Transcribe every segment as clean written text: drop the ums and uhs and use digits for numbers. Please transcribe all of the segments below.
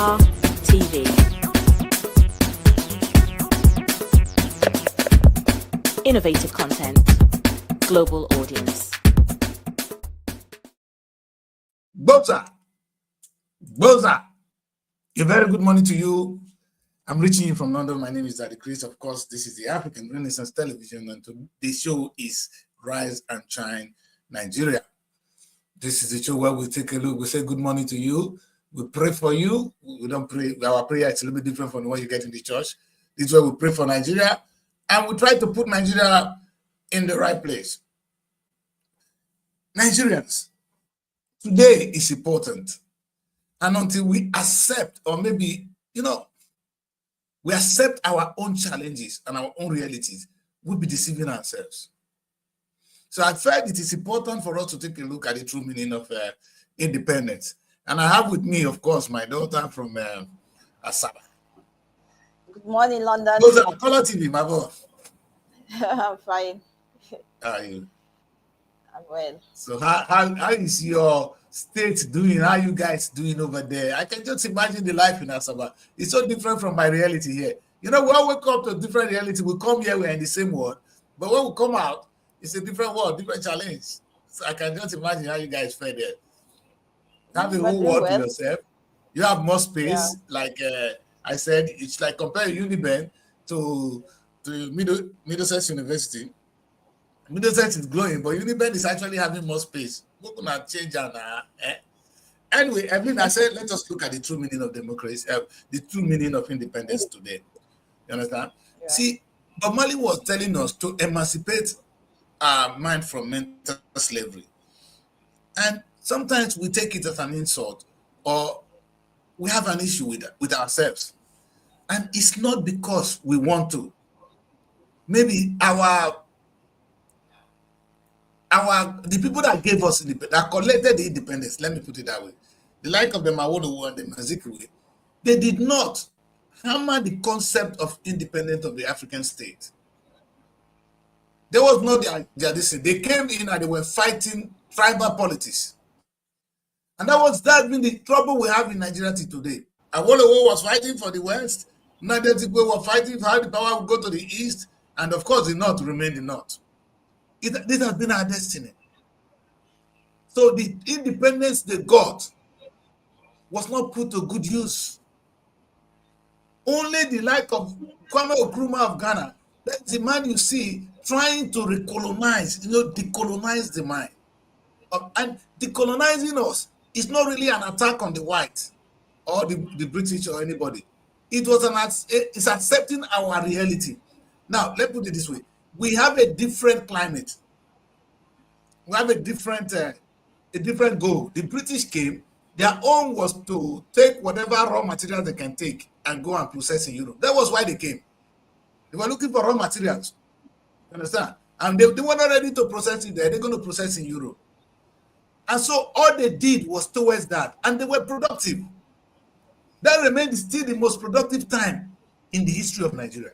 Star TV. Innovative content. Global audience. Boza. A very good morning to you. I'm reaching you from London. My name is Daddy Chris. Of course, this is the African Renaissance Television, and today's show is Rise and Shine Nigeria. This is the show where we take a look. We say good morning to you. We pray for you. We don't pray. Our prayer is a little bit different from what you get in the church. This is where we pray for Nigeria, and we try to put Nigeria in the right place. Nigerians, today is important. And until we accept, or maybe, we accept our own challenges and our own realities, we'll be deceiving ourselves. So I felt it is important for us to take a look at the true meaning of independence. And I have with me, of course, my daughter from Asaba. Good morning, London. Those are Color TV, my boy. I'm fine. How are you? I'm well. So how is your state doing? How you guys doing over there? I can just imagine the life in Asaba. It's so different from my reality here. We all wake up to a different reality. We come here, we're in the same world. But when we come out, it's a different world, different challenge. So I can just imagine how you guys fare there. Have the whole world to yourself. You have more space. Yeah. Like I said, it's like compare Uniben to Middlesex University. Middlesex is glowing, but Uniben is actually having more space. We're gonna change Anyway, Evelyn, I said, let us look at the true meaning of democracy, the true meaning of independence today. You understand? Yeah. See, Bob Marley was telling us to emancipate our mind from mental slavery. And sometimes we take it as an insult, or we have an issue with ourselves. And it's not because we want to. Maybe the people that gave us independence, that collected the independence, let me put it that way, the like of the Awolowo and the Azikiwe, they did not hammer the concept of independence of the African state. There was no their decision. They came in and they were fighting tribal politics. And that been the trouble we have in Nigeria today. Awolowo was fighting for the West. Azikiwe were fighting for how the power would go to the East. And of course, the North remained the North. This has been our destiny. So the independence they got was not put to good use. Only the like of Kwame Nkrumah of Ghana, that's the man you see trying to recolonize, decolonize the mind. And decolonizing us is not really an attack on the white or the British or anybody. It's accepting our reality. Now, let's put it this way. We have a different climate. We have a different goal. The British came, their own was to take whatever raw materials they can take and go and process in Europe. That was why they came. They were looking for raw materials. You understand? And they were not ready to process it there. They're going to process in Europe. And so all they did was towards that. And they were productive. That remained still the most productive time in the history of Nigeria.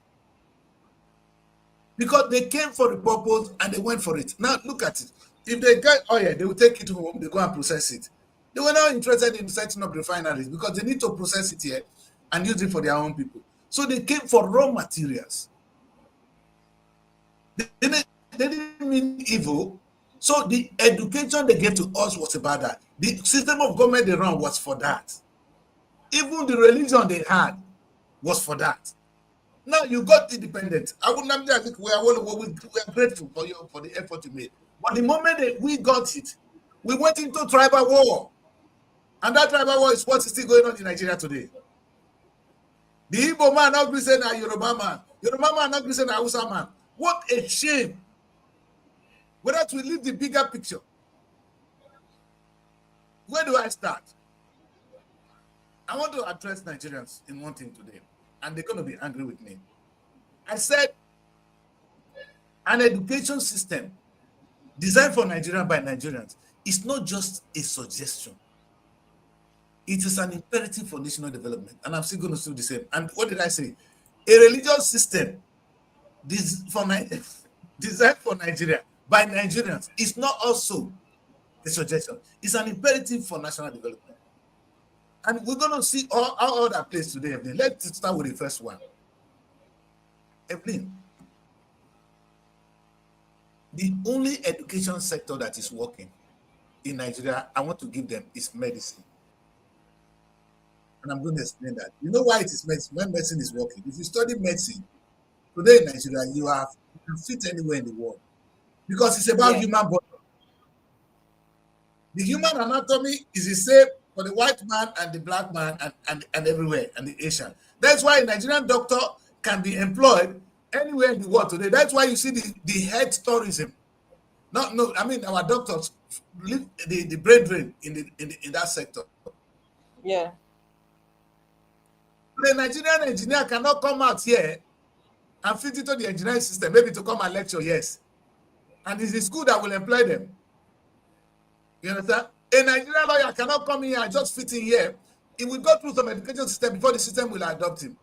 Because they came for the purpose and they went for it. Now, look at it. If they get oil, they will take it home, they go and process it. They were not interested in setting up refineries because they need to process it here and use it for their own people. So they came for raw materials. They didn't mean evil. So the education they gave to us was about that. The system of government they run was for that. Even the religion they had was for that. Now you got independent. I would not think we are grateful for you for the effort you made. But the moment that we got it, we went into tribal war. And that tribal war is what is still going on in Nigeria today. The Igbo man not saying a Yoruba man. Yoruba man not saying a Hausa man. What a shame. Whether we leave the bigger picture. Where do I start? I want to address Nigerians in one thing today. And they're going to be angry with me. I said, an education system designed for Nigeria by Nigerians is not just a suggestion. It is an imperative for national development. And I'm still going to do the same. And what did I say? A religious system designed for Nigeria by Nigerians is not also a suggestion. It's an imperative for national development. And we're going to see all other places today, Evelyn. Let's start with the first one. Evelyn, the only education sector that is working in Nigeria, I want to give them, is medicine. And I'm going to explain that. You know why it is medicine? When medicine is working. If you study medicine today in Nigeria, you can fit anywhere in the world because it's about human body. The human anatomy is the same for the white man and the black man and everywhere, and the Asian. That's why a Nigerian doctor can be employed anywhere in the world today. That's why you see the health tourism. I mean, our doctors live the brain drain in that sector. Yeah. The Nigerian engineer cannot come out here and fit into the engineering system, maybe to come and lecture, yes. And it's the school that will employ them. You understand? A Nigerian lawyer cannot come in here and just fit in here. He will go through some education system before the system will adopt him.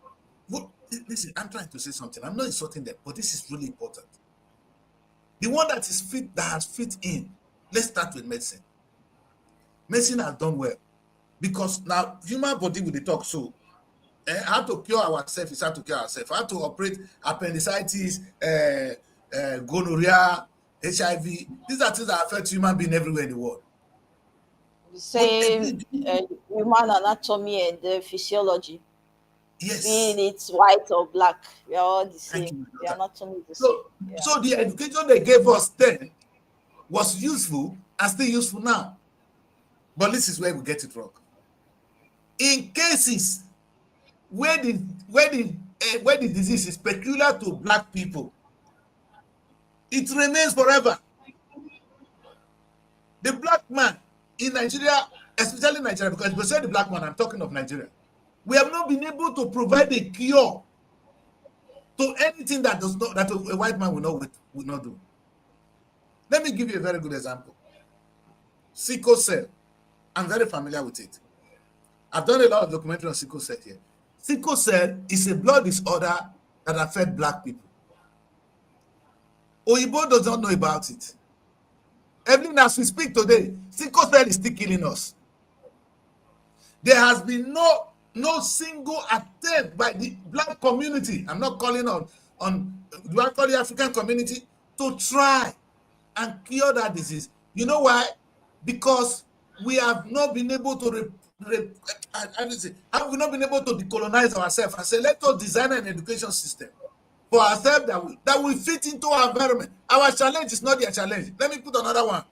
Listen, I'm trying to say something. I'm not insulting them, but this is really important. The one that is fit, that has fit in, let's start with medicine. Medicine has done well because now human body will talk. So how to cure ourselves is how to cure ourselves. How to operate appendicitis, gonorrhea, HIV. These are things that affect human being everywhere in the world. The same human anatomy and the physiology. Yes. Being it's white or black, we are all the same. The anatomy is the same. Yeah. So the education they gave us then was useful and still useful now. But this is where we get it wrong. In cases where the disease is peculiar to black people, it remains forever. The black man in Nigeria, especially Nigeria, because we say the black man, I'm talking of Nigeria, we have not been able to provide a cure to anything that a white man will not do. Let me give you a very good example. Sickle cell. I'm very familiar with it. I've done a lot of documentary on sickle cell here. Sickle cell is a blood disorder that affects black people. Oyibo does not know about it. Even as we speak today, sickle cell is still killing us. There has been no single attempt by the black community, I'm not calling do I call the African community, to try and cure that disease. You know why? Because we have not been able to have we not been able to decolonize ourselves and say, let us design an education system for ourselves that will fit into our environment. Our challenge is not their challenge. Let me put another one.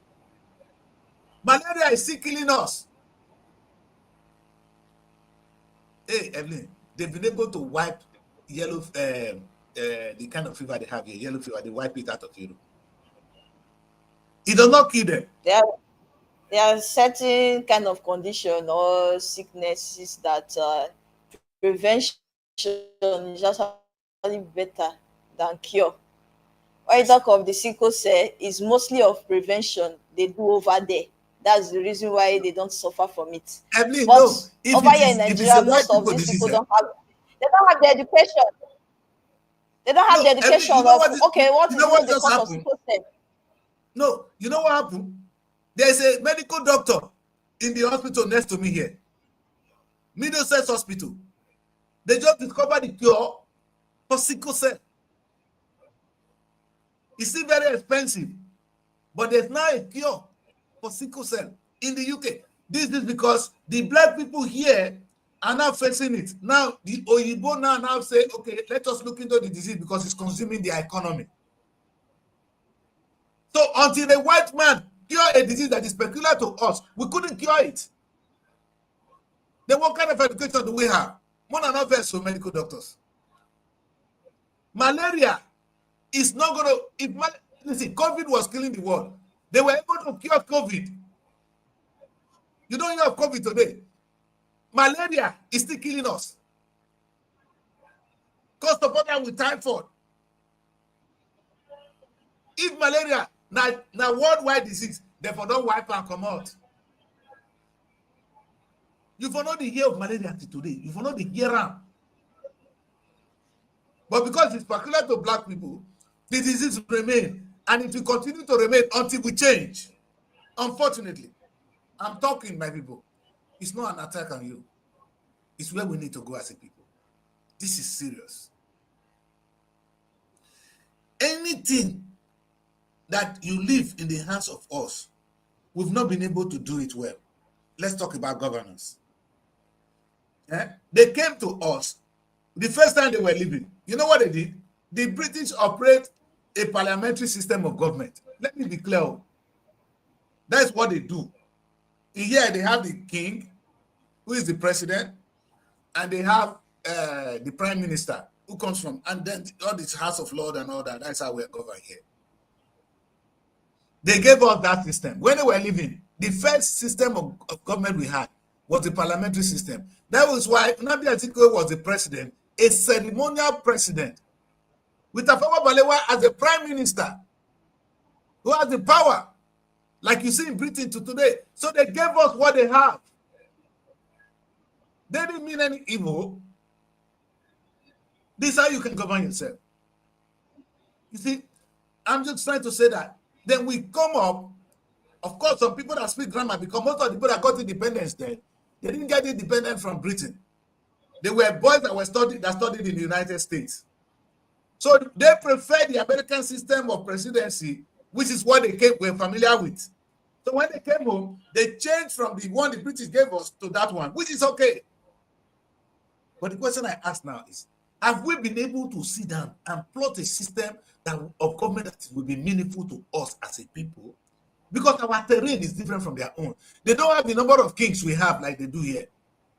Malaria is still killing us. Hey, Evelyn, they've been able to wipe yellow, the kind of fever they have here, yellow fever, they wipe it out of Europe. It does not kill them. There are certain kind of condition or sicknesses that prevention is just better than cure. When you talk of the sickle cell, is mostly of prevention they do over there. That's the reason why they don't suffer from it. Evelyn, But no. over here in Nigeria, most of these people don't have the education. They don't have the education what is the cause of sickle cell? No, you know what happened? There's a medical doctor in the hospital next to me here. Middlesex Hospital. They just discovered the cure for sickle cell. It's still very expensive, but there's now a cure for sickle cell in the UK. This is because the black people here are now facing it. Now, the Oyibo now say, okay, let us look into the disease because it's consuming their economy. So until the white man cure a disease that is peculiar to us, we couldn't cure it. Then what kind of education do we have? More than enough so medical doctors. Malaria is not going to, listen, COVID was killing the world. They were able to cure COVID. You don't hear of COVID today. Malaria is still killing us. Cost of water with typhoid. If malaria, now worldwide disease, therefore don't wipe and come out. You for not the hear of malaria today. You for not the hear am. But because it's peculiar to black people, the disease will remain. And it will continue to remain until we change. Unfortunately, I'm talking, my people. It's not an attack on you. is where we need to go as a people. This is serious. Anything that you leave in the hands of us, we've not been able to do it well. Let's talk about governance. They came to us the first time they were leaving. You know what they did? The British operate a parliamentary system of government. Let me be clear. That's what they do. Here they have the king, who is the president, and they have the prime minister, who comes from, and then all this House of Lords and all that. That's how we're governed here. They gave us that system. When they were leaving, the first system of government we had was the parliamentary system. That was why Nnamdi Azikiwe was the president, a ceremonial president, with Tafawa Balewa as the prime minister, who has the power, like you see in Britain to today. So they gave us what they have. They didn't mean any evil. This is how you can govern yourself. You see, I'm just trying to say that. Then we come up, of course, some people that speak grammar, because most of the people that got independence then, they didn't get independent from Britain. They were boys that studied in the United States. So they prefer the American system of presidency, which is what they were familiar with. So when they came home, they changed from the one the British gave us to that one, which is okay. But the question I ask now is, have we been able to sit down and plot a system of government that will be meaningful to us as a people? Because our terrain is different from their own. They don't have the number of kings we have like they do here.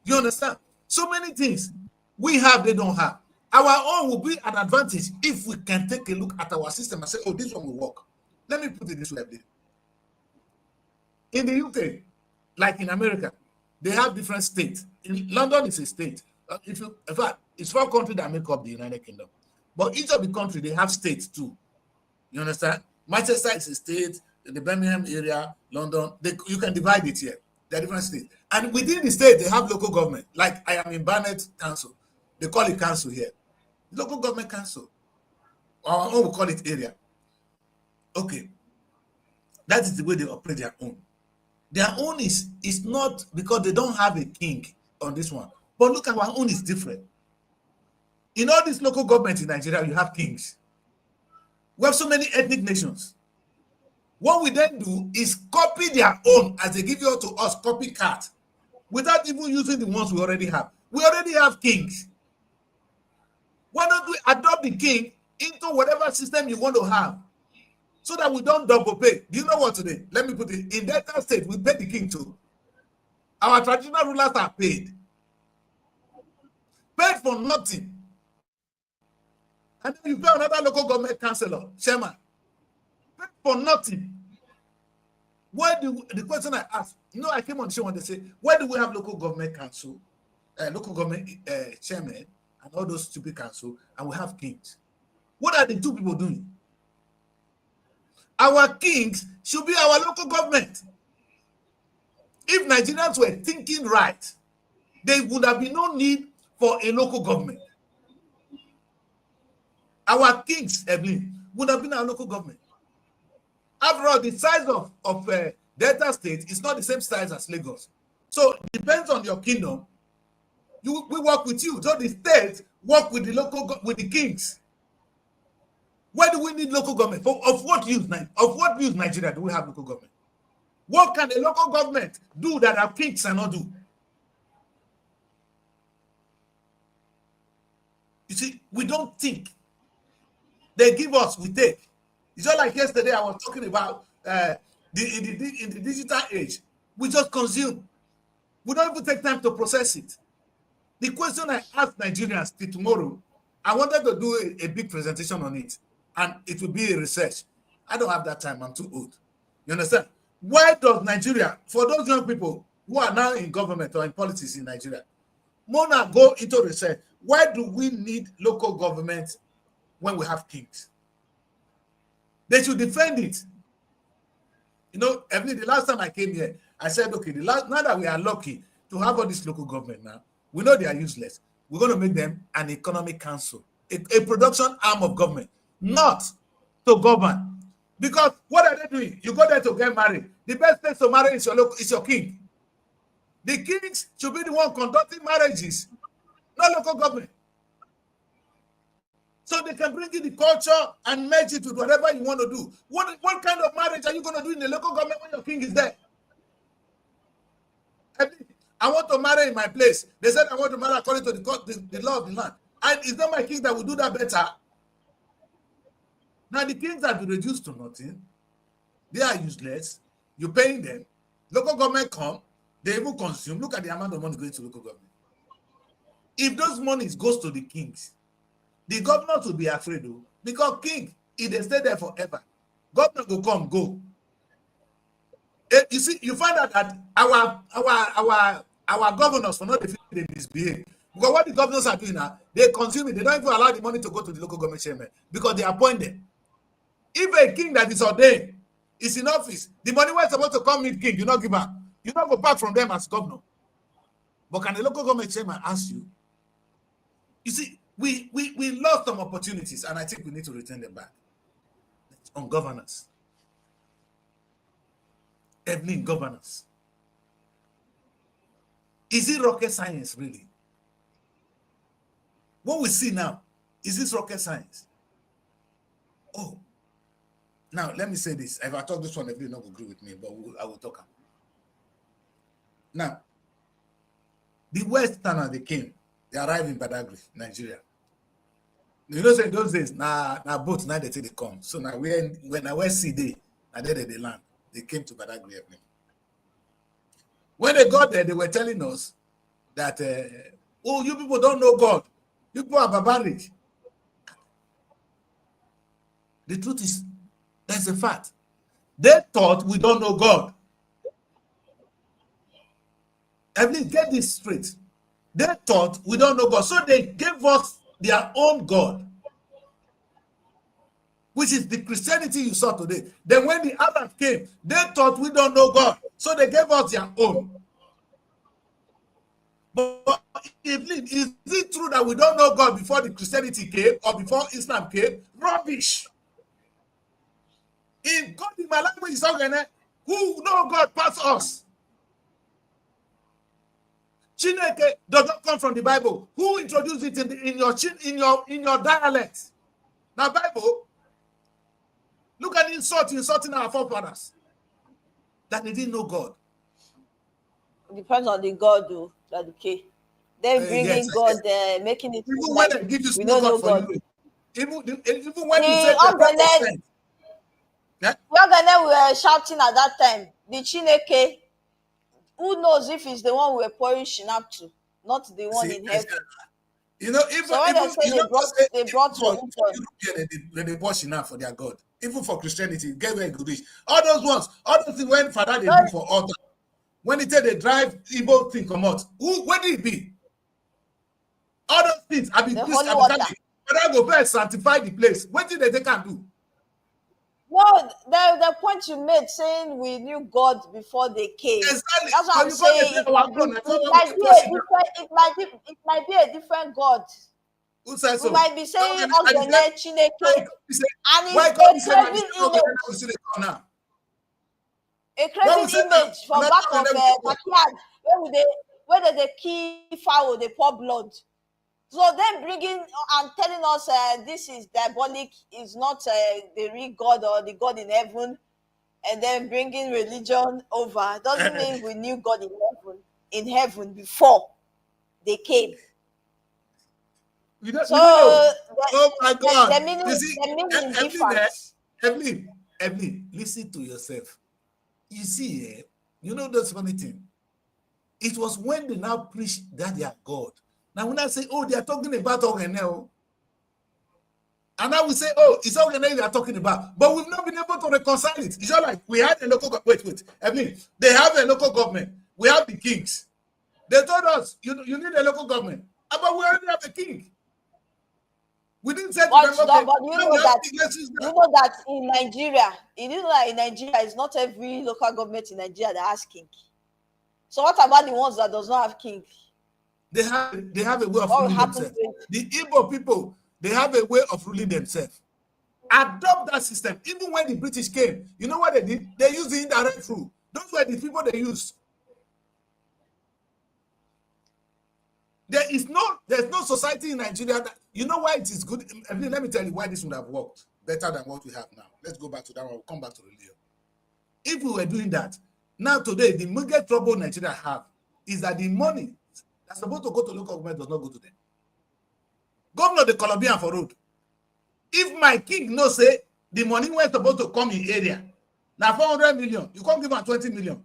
You understand? So many things we have, they don't have. Our own will be an advantage if we can take a look at our system and say, oh, this one will work. Let me put it this way. In the UK, like in America, they have different states. In London is a state. In fact, it's 4 countries that make up the United Kingdom. But each of the countries, they have states too. You understand? Manchester is a state, the Birmingham area, London, you can divide it here. They're different states. And within the state, they have local government. Like I am in Barnet Council. They call it council here. Local government council. Our own, we call it area. Okay. That is the way they operate their own. Their own is not because they don't have a king on this one. But look, our own is different. In all these local governments in Nigeria, you have kings. We have so many ethnic nations. What we then do is copy their own as they give you to us, copycat, without even using the ones we already have. We already have kings. Why don't we adopt the king into whatever system you want to have so that we don't double pay? Do you know what today? Let me put it. In Delta State, we pay the king too. Our traditional rulers are paid. Paid for nothing. And then you pay another local government councillor, chairman. Paid for nothing. Why do the question I asked? You know, I came on the show and they say, why do we have local government council, local government chairman, and all those stupid council, and we have kings? What are the two people doing? Our kings should be our local government. If Nigerians were thinking right, there would have been no need for a local government. Our kings, Evelyn, would have been our local government. After all, the size of Delta State is not the same size as Lagos. So it depends on your kingdom. We work with you. So the states work with with the kings. Why do we need local government? Of what use Nigeria do we have local government? What can a local government do that our kings cannot do? You see, we don't think. They give us, we take. It's just like yesterday I was talking about in the digital age. We just consume. We don't even take time to process it. The question I asked Nigerians till tomorrow, I wanted to do a big presentation on it, and it will be a research. I don't have that time. I'm too old. You understand? Why does Nigeria, for those young people who are now in government or in politics in Nigeria, Mona, go into research. Why do we need local government when we have kings? They should defend it. You know, the last time I came here, I said, okay, now that we are lucky to have all this local government now, we know they are useless. We're going to make them an economic council, a production arm of government, not to govern. Because what are they doing? You go there to get married. The best place to marry is your king. The kings should be the one conducting marriages, not local government. So they can bring in the culture and merge it with whatever you want to do. What kind of marriage are you going to do in the local government when your king is there? I want to marry in my place. They said I want to marry according to the law of the land. And it's not my king that will do that better. Now the kings have been reduced to nothing. They are useless. You're paying them. Local government come. They even consume. Look at the amount of money going to local government. If those monies goes to the kings, the governors will be afraid though, because king, if they stay there forever, governor will come, go. You see, you find out that our governors for not they misbehave. Because what the governors are doing now, they consume it. They don't even allow the money to go to the local government chairman because they appoint them. If a king that is ordained is in office, the money was supposed to come meet king, you not give back. You not go back from them as governor. But can the local government chairman ask you? You see, we lost some opportunities, and I think we need to return them back. On governance. Evening governance. Is it rocket science, really? What we see now, is this rocket science? Oh, now let me say this. If I talk this one, everybody not agree with me, but I will talk. Now, the Westerners, they came. They arrived in Badagry, Nigeria. You know, in those days, now boats, now they come. So now when I went sea day, and then they land. They came to Badagry. When they got there, they were telling us that, oh, you people don't know God. You people are barbaric. The truth is, that's a fact. They thought we don't know God. Evelyn, get this straight. They thought we don't know God. So they gave us their own God, which is the Christianity you saw today. Then when the Arabs came, they thought we don't know God. So they gave us their own. But Evelyn, is it true that we don't know God before the Christianity came or before Islam came? Rubbish. In God, in my language is okay, who know God past us? Chineke does not come from the Bible. Who introduced it in your dialect? Now, Bible, look at insulting our forefathers that they didn't know God. It depends on the God, though. That okay. They're bringing God, making it even like when they give you we don't know God. Even when you say we were shouting at that time, the Chineke, who knows if it's the one we were pouring Shinap to, not the one in heaven. You know, even so when they say they brought for European, they pour Shinap for their God. Even for Christianity, get where good. All those things when Father they do for altar. When they say they drive evil thing come out, where did it be? All those things have been used. Father go first sanctify the place. What did they can do? Well, the point you made saying we knew God before they came. Exactly. That's what I'm saying. It might be a different God. Who says so? We might be saying Ogene, Chineke, and it's a crazy image from back of backyard where they kill fowl, they pour blood. So them bringing and telling us this is diabolic, is not the real God or the God in heaven, and then bringing religion over doesn't mean we knew God in heaven before they came. Oh my God! The meaning is different. Evelyn, listen to yourself. You see, you know that's funny thing. It was when they now preached that they are God. Now when I say, oh, they are talking about Ogene, and now we say, oh, it's Ogene they are talking about, but we've not been able to reconcile it. It's not like we had a local wait. Evelyn, they have a local government. We have the kings. They told us you need a local government, but we already have a king. We didn't say but you know that in Nigeria, it's not every local government in Nigeria that has king. So what about the ones that does not have king? They have a way of ruling themselves. The Igbo people, they have a way of ruling themselves. Adopt that system. Even when the British came, you know what they did? They used the indirect rule. Those were the people they used. There's no society in Nigeria that, you know why it is good. Let me tell you why this would have worked better than what we have now. Let's go back to that one. We'll come back to religion. If we were doing that, now today, the biggest trouble Nigeria have is that the money that's supposed to go to local government does not go to them. Governor the Colombian for road. If my king no say the money was supposed to come in area, now 400 million, you can't give him 20 million.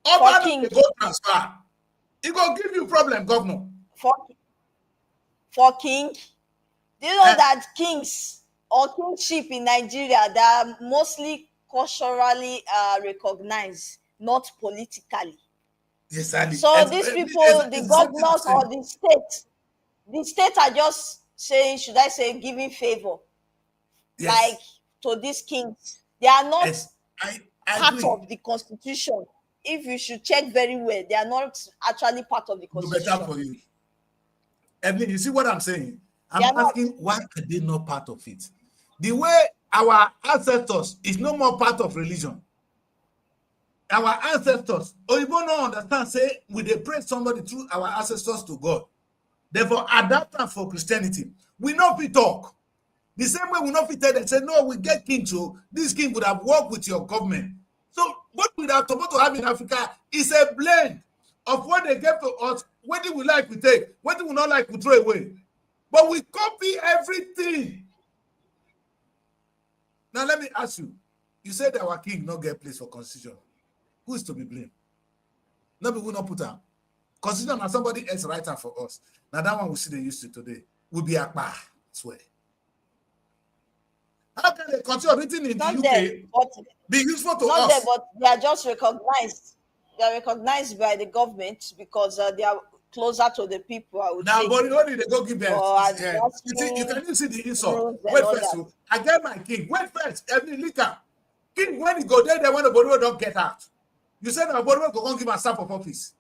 Over the go transfer. He gonna give you problem, governor. For king, do you know that kings or kingship in Nigeria, they are mostly culturally recognized, not politically. Yes, I so these people, the governors or the state are just saying, should I say, giving favor, like to these kings. They are not part of the constitution. If you should check very well, they are not actually part of the constitution. Better for you. Evelyn, you see what I'm saying? I'm asking, why are they not part of it? The way our ancestors is no more part of religion. Our ancestors, or even don't understand, say, we they pray somebody through our ancestors to God. Therefore, at that time for Christianity, we not be talk. The same way we not be tell them, say, no, we get king, so this king would have worked with your government. So what we are supposed to have in Africa is a blend of what they give to us. What do we like, we take. What do we not like, we throw away. But we copy everything. Now let me ask you. You said our king not get place for constitution. Who is to be blamed? Nobody will not put out. Constitution and somebody else write out for us. Now that one we see they used to today will be a bar. Swear. How can the constitution written in not the UK there, be useful to not us? there, but they are just recognized. They are recognized by the government because they are closer to the people. I would now, say. but only they go give them. You can see the insult. Wait first. I get my king. Wait first. Every liquor. King, when he go there, they want the body don't get out. You said our body go give a staff of office.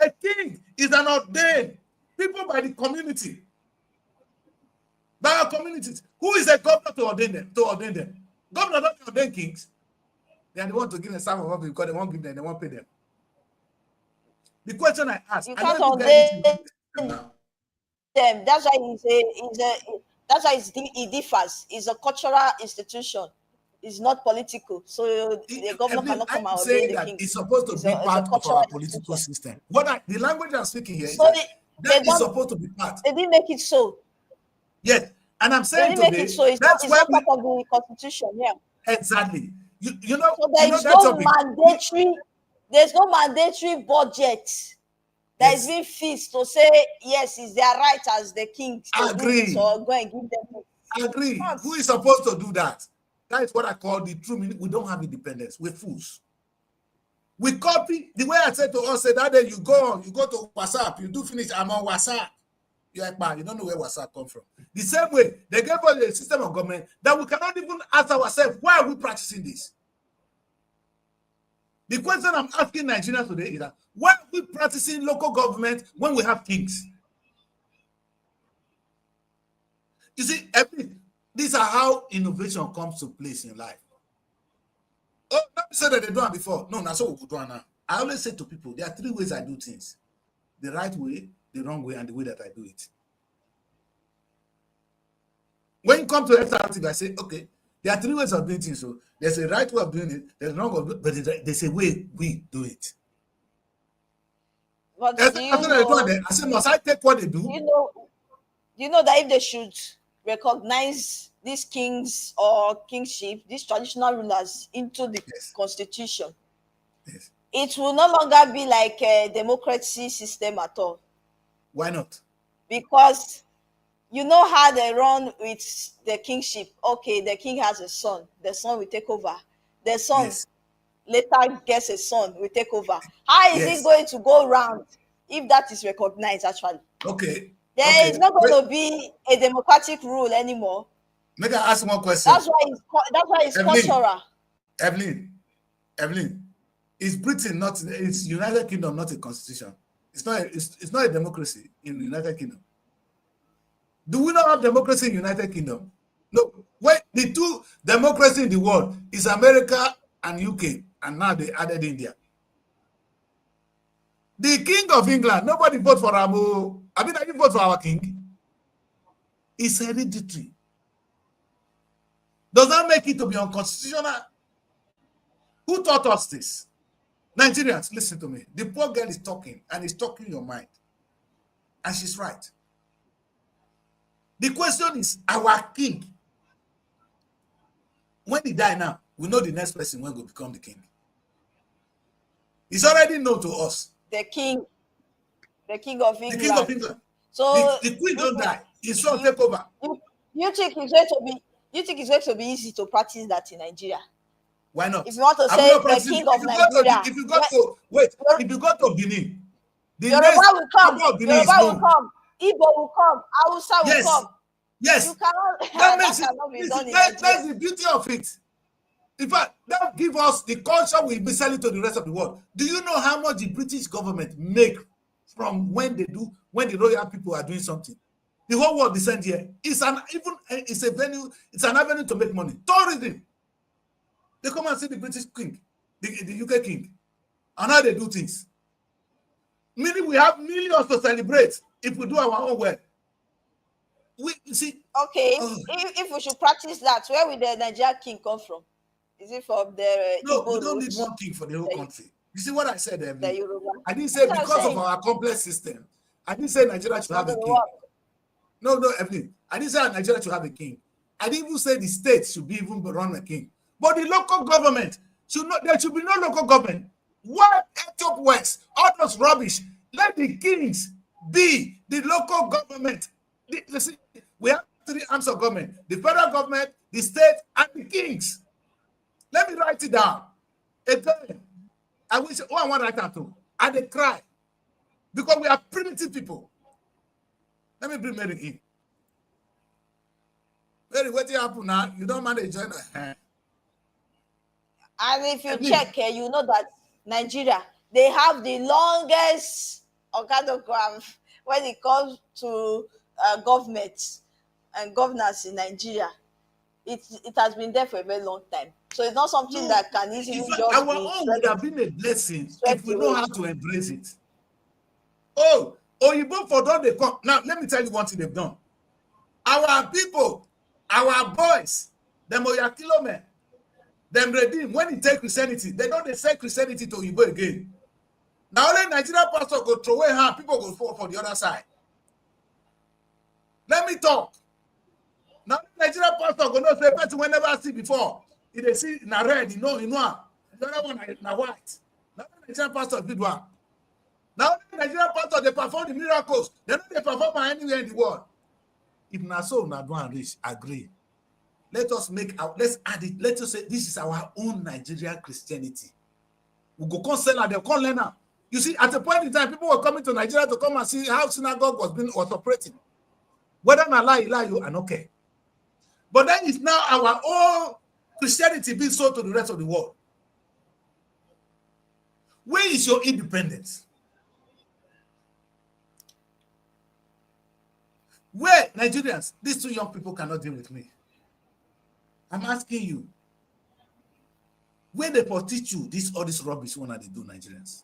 A king is an ordained people by the community. By our communities. Who is a governor to ordain them? Governor don't ordain kings. They are the one to give them staff of office because they won't give them, they won't pay them. The question I ask, you can't ordain them. That's why it differs. It's a cultural institution. It's not political. So the governor cannot come and ordain the king. It's supposed to be part of our political system. The language I'm speaking here so is supposed to be part. They didn't make it so. Yes, and I'm saying they didn't make it so. It's not part of the constitution. Yeah, exactly. You know, so there is no mandatory. There's no mandatory budget that is being fixed to say yes, it's their right as the king to agree. Do it or go and give them. I agree. Who is supposed to do that? That is what I call the true meaning. We don't have independence. We're fools. We copy the way I said to us. Say that day you go to WhatsApp. You do finish. I'm on WhatsApp. You're like, man, you don't know where WhatsApp come from. The same way they gave us a system of government that we cannot even ask ourselves, why are we practicing this? The question I'm asking Nigerians today is that why are we practicing local government when we have kings? You see, these are how innovation comes to place in life. Oh, let me say that they done before. No, that's what we could do now. I always say to people, there are 3 ways I do things: the right way, the wrong way, and the way that I do it. When you come to executive, I say, okay, there are 3 ways of doing things. So there's a right way of doing it, there's a wrong way, but there's a way we do it. But I say, must I take what they do? You know that if they should recognize these kings or kingship, these traditional rulers into the constitution, it will no longer be like a democracy system at all. Why not? Because you know how they run with the kingship. Okay, the king has a son. The son will take over. The son later gets a son, will take over. How is it going to go round if that is recognized actually? Okay. There is not going to be a democratic rule anymore. Make I ask one question. That's why it's cultural. Evelyn, is Britain not? It's United Kingdom, not a constitution. It's not a democracy in the United Kingdom. Do we not have democracy in United Kingdom? No. Wait, the 2 democracy in the world is America and UK, and now they added India. The King of England, nobody vote for Abu. I mean, I didn't vote for our king. It's hereditary. Does that make it to be unconstitutional? Who taught us this? Nigerians, listen to me. The poor girl is talking, and is talking your mind. And she's right. The question is, our king, when he die now, we know the next person when will become the king. It's already known to us. The king of England. The King of England. So the queen don't die. His son take over. You think it's going to be? You think it's going to be easy to practice that in Nigeria? Why not? If you want to say the king of Nigeria, if you go to Benin, the Yoruba will come. Yoruba will come. Igbo will come. Hausa will come. Yes. You cannot. That makes cannot be done in that's the beauty of it. In fact, that give us the culture we'll be selling to the rest of the world. Do you know how much the British government make from when the royal people are doing something? The whole world descend here. It's an avenue to make money. Tourism. They come and see the British king, the UK king, and how they do things. Meaning we have millions to celebrate if we do our own work. We see. Okay, if we should practice that, where will the Nigerian king come from? Is it from the No, Igbo we don't roots? need one king for the whole country. You see what I said, The Yoruba. I didn't say That's what I'm because of saying. our complex system. I didn't say Nigeria should have a king. Work. No, Evelyn. I didn't say Nigeria should have a king. I didn't even say the state should be even run a king. But the local government should not. There should be no local government. What Ethiopia works, all those rubbish. Let the kings be the local government. Listen, we have three arms of government: the federal government, the state, and the kings. Let me write it down. Again, I wish I want to write that too. And they cry because we are primitive people. Let me bring Mary in. Mary, what happened now? You don't manage. And if you check, you know that Nigeria, they have the longest organogram when it comes to government and governance in Nigeria. It has been there for a very long time. So it's not something that can easily just our own would have been a blessing if we know how to embrace it. Oh, Oyibo for done they come. Now, let me tell you one thing they've done. Our people, our boys, them Oyakilo men, them redeem, when they take Christianity, they don't say Christianity to Oyibo again. Now, only Nigerian pastor go throw away hand, people go fall for the other side. Let me talk. Now, Nigerian pastor go not say person we never see before. If they see na red, you know. The other one na white. Now, Nigerian pastor did one. Now, Nigerian pastor, they perform the miracles. They don't they perform anywhere in the world. If na so, na do and reach, agree. Let us let's add it. Let us say this is our own Nigerian Christianity. We go come sell and they'll come learn now. You see, at a point in time, people were coming to Nigeria to come and see how synagogue was operating. Whether na lie, you are okay. But then it's now our own Christianity being sold to the rest of the world. Where is your independence? Where Nigerians, these two young people cannot deal with me. I'm asking you, where they for teach you all this rubbish when they do Nigerians?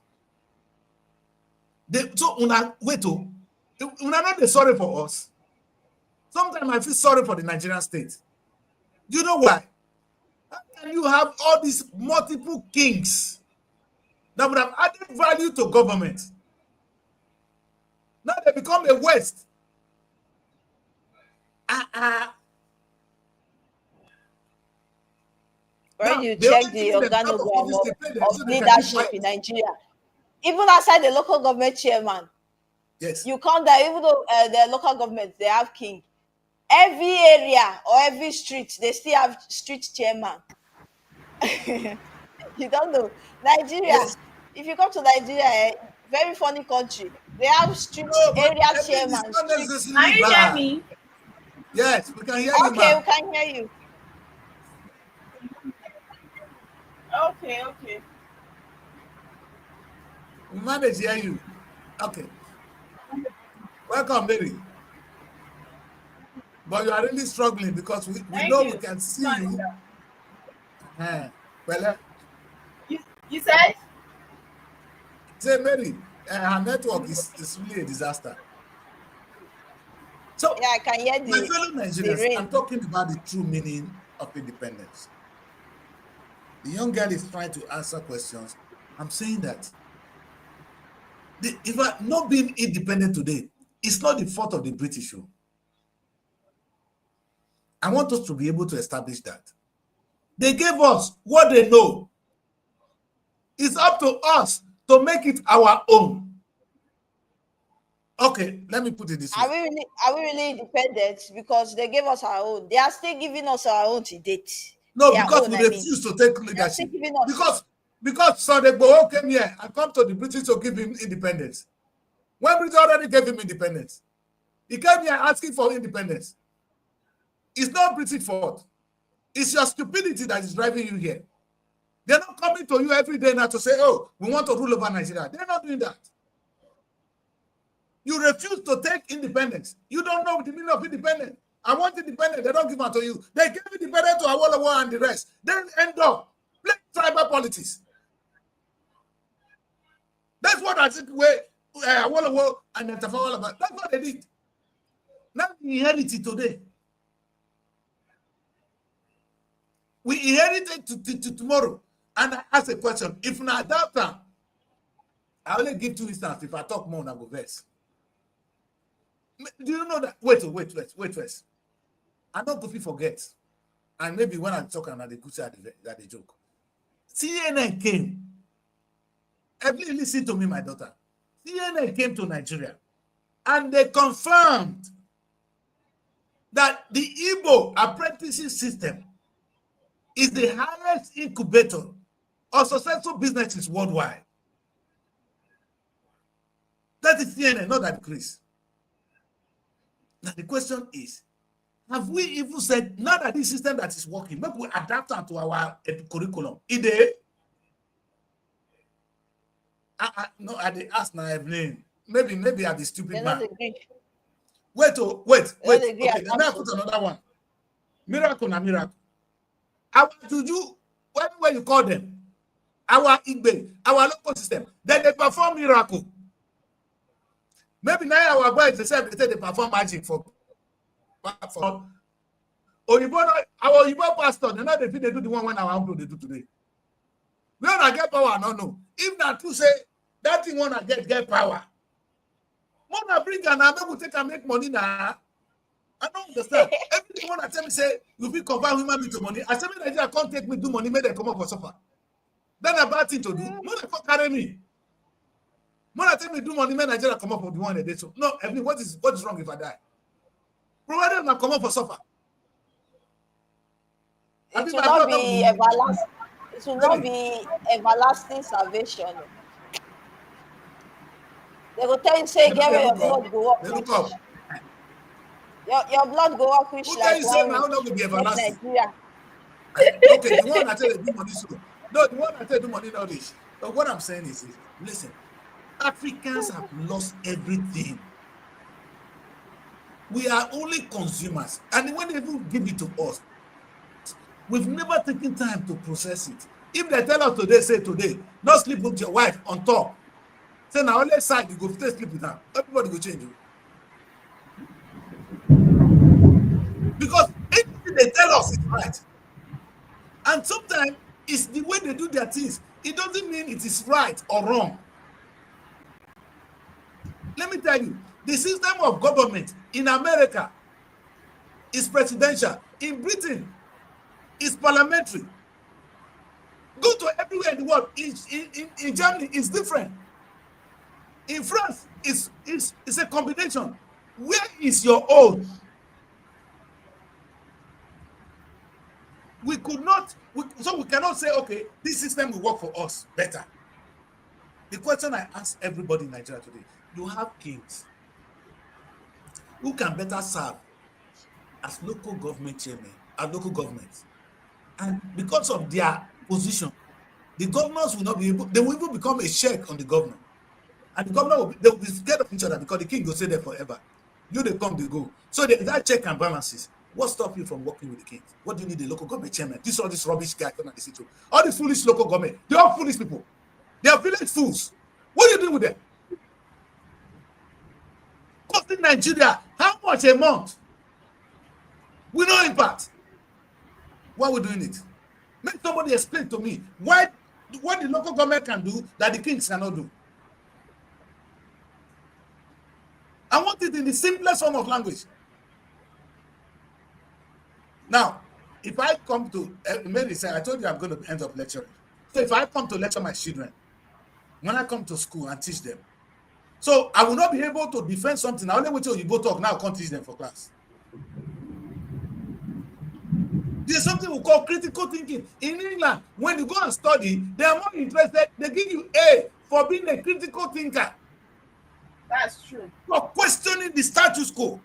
Wait, una not they sorry for us. Sometimes I feel sorry for the Nigerian state. Do you know why? How can you have all these multiple kings that would have added value to government? Now they become a West. When you check the organogram of leadership in Nigeria, even outside the local government chairman, yes, you count that even though the local government, they have king, every area or every street, they still have street chairman. You don't know. Nigeria, yes. If you come to Nigeria, very funny country, they have street area chairman. Can you hear me? Yes, we can hear you. Okay, we can hear you. Okay. We manage to hear you. Okay. Welcome, Mary. But you are really struggling because we know we can see you. You said? Say, Mary, her network is really a disaster. So, Yeah, I can hear my fellow the Nigerians, rain. I'm talking about the true meaning of independence. The young girl is trying to answer questions. I'm saying that if I'm not being independent today, it's not the fault of the British. I want us to be able to establish that. They gave us what they know. It's up to us to make it our own. Okay, let me put it this way. Are we really independent? Because they gave us our own. They are still giving us our own to date. No, Their because own, we I mean. refuse to take They are still leadership. giving us. Because Sunday Igboho came here and come to the British to give him independence. When Britain already gave him independence, he came here asking for independence. It's not British fault. It's your stupidity that is driving you here. They're not coming to you every day now to say, oh, we want to rule over Nigeria. They're not doing that. You refuse to take independence. You don't know the meaning of independence. I want independence. They don't give it to you. They give independence to Awolowo and the rest. Then end up playing tribal politics. That's what I think where Awolowo and Tafawa, that's what they did. Now we inherit it today. We inherited to tomorrow. And I ask a question. If not that time, I only give 2 instances. If I talk more, I go verse. Do you know that? Wait first. I don't go forget. And maybe when I talk and they could say that they joke. CNN came. Please listen to me, my daughter. CNN came to Nigeria and they confirmed that the Igbo apprenticeship system is the highest incubator of successful businesses worldwide. That is CNN, not that Chris. Now the question is, have we even said, now that this system that is working, maybe we adapt it to our curriculum? No, I did ask now, Evelyn. Maybe I the stupid man. Wait. Okay, then I put another one. Miracle na miracle. Our juju, when you call them, our Igbe, our local system, then they perform miracle. Maybe now our boys, they say they perform magic for our Oyibo pastor, they know they do the one when our uncle they do today. We don't get power, no. If not to say that thing wanna get power. Wanna bring an army take and make money now. I don't understand. Everything wanna tell me say you be convert human being to money. I say me Nigeria can't take me do money, make them come up for suffer. Then a bad thing to do. Mother carry me. Mother tell me do money, make Nigeria come up for the one a day. So no, Evelyn, what is wrong if I die? Provided I come up for suffer. It will not be everlasting. It will not be everlasting salvation. They will tell you, say, get your blood go up. Your blood go up, which like Nigeria. Okay, the one I tell you do money so. No, the one I tell you do money knowledge. But what I'm saying is, listen, Africans have lost everything. We are only consumers. And when they even give it to us, we've never taken time to process it. If they tell us today, say today, not sleep with your wife on top. Say now only side you go stay sleep with her. Everybody will change you. Because anything they tell us is right. And sometimes it's the way they do their things. It doesn't mean it is right or wrong. Let me tell you, the system of government in America is presidential. In Britain, it's parliamentary. Go to everywhere in the world. In Germany, it's different. In France, it's a combination. Where is your own? We cannot say, okay, this system will work for us better. The question I ask everybody in Nigeria today, you have kings who can better serve as local government chairman, as local governments. And because of their position, the governors will not be able, they will even become a check on the governor. And the governor they will be scared of each other because the king will stay there forever. You they come, they go. So that check and balances. What stops you from working with the king? What do you need a local government chairman? All this rubbish guy come and listen to. All these foolish local government, they're all foolish people. They are village fools. What are you doing with them? costing Nigeria how much a month? We no impact. Why are we doing it? Make somebody explain to me what the local government can do that the kings cannot do. I want it in the simplest form of language. Now, if I come to, Mary said, I told you I'm going to end up lecturing. So if I come to lecture my children, when I come to school and teach them, so I will not be able to defend something. I only wait till you both talk now, I can't teach them for class. There's something we call critical thinking. In England, when you go and study, they are more interested. They give you A for being a critical thinker. That's true. For questioning the status quo.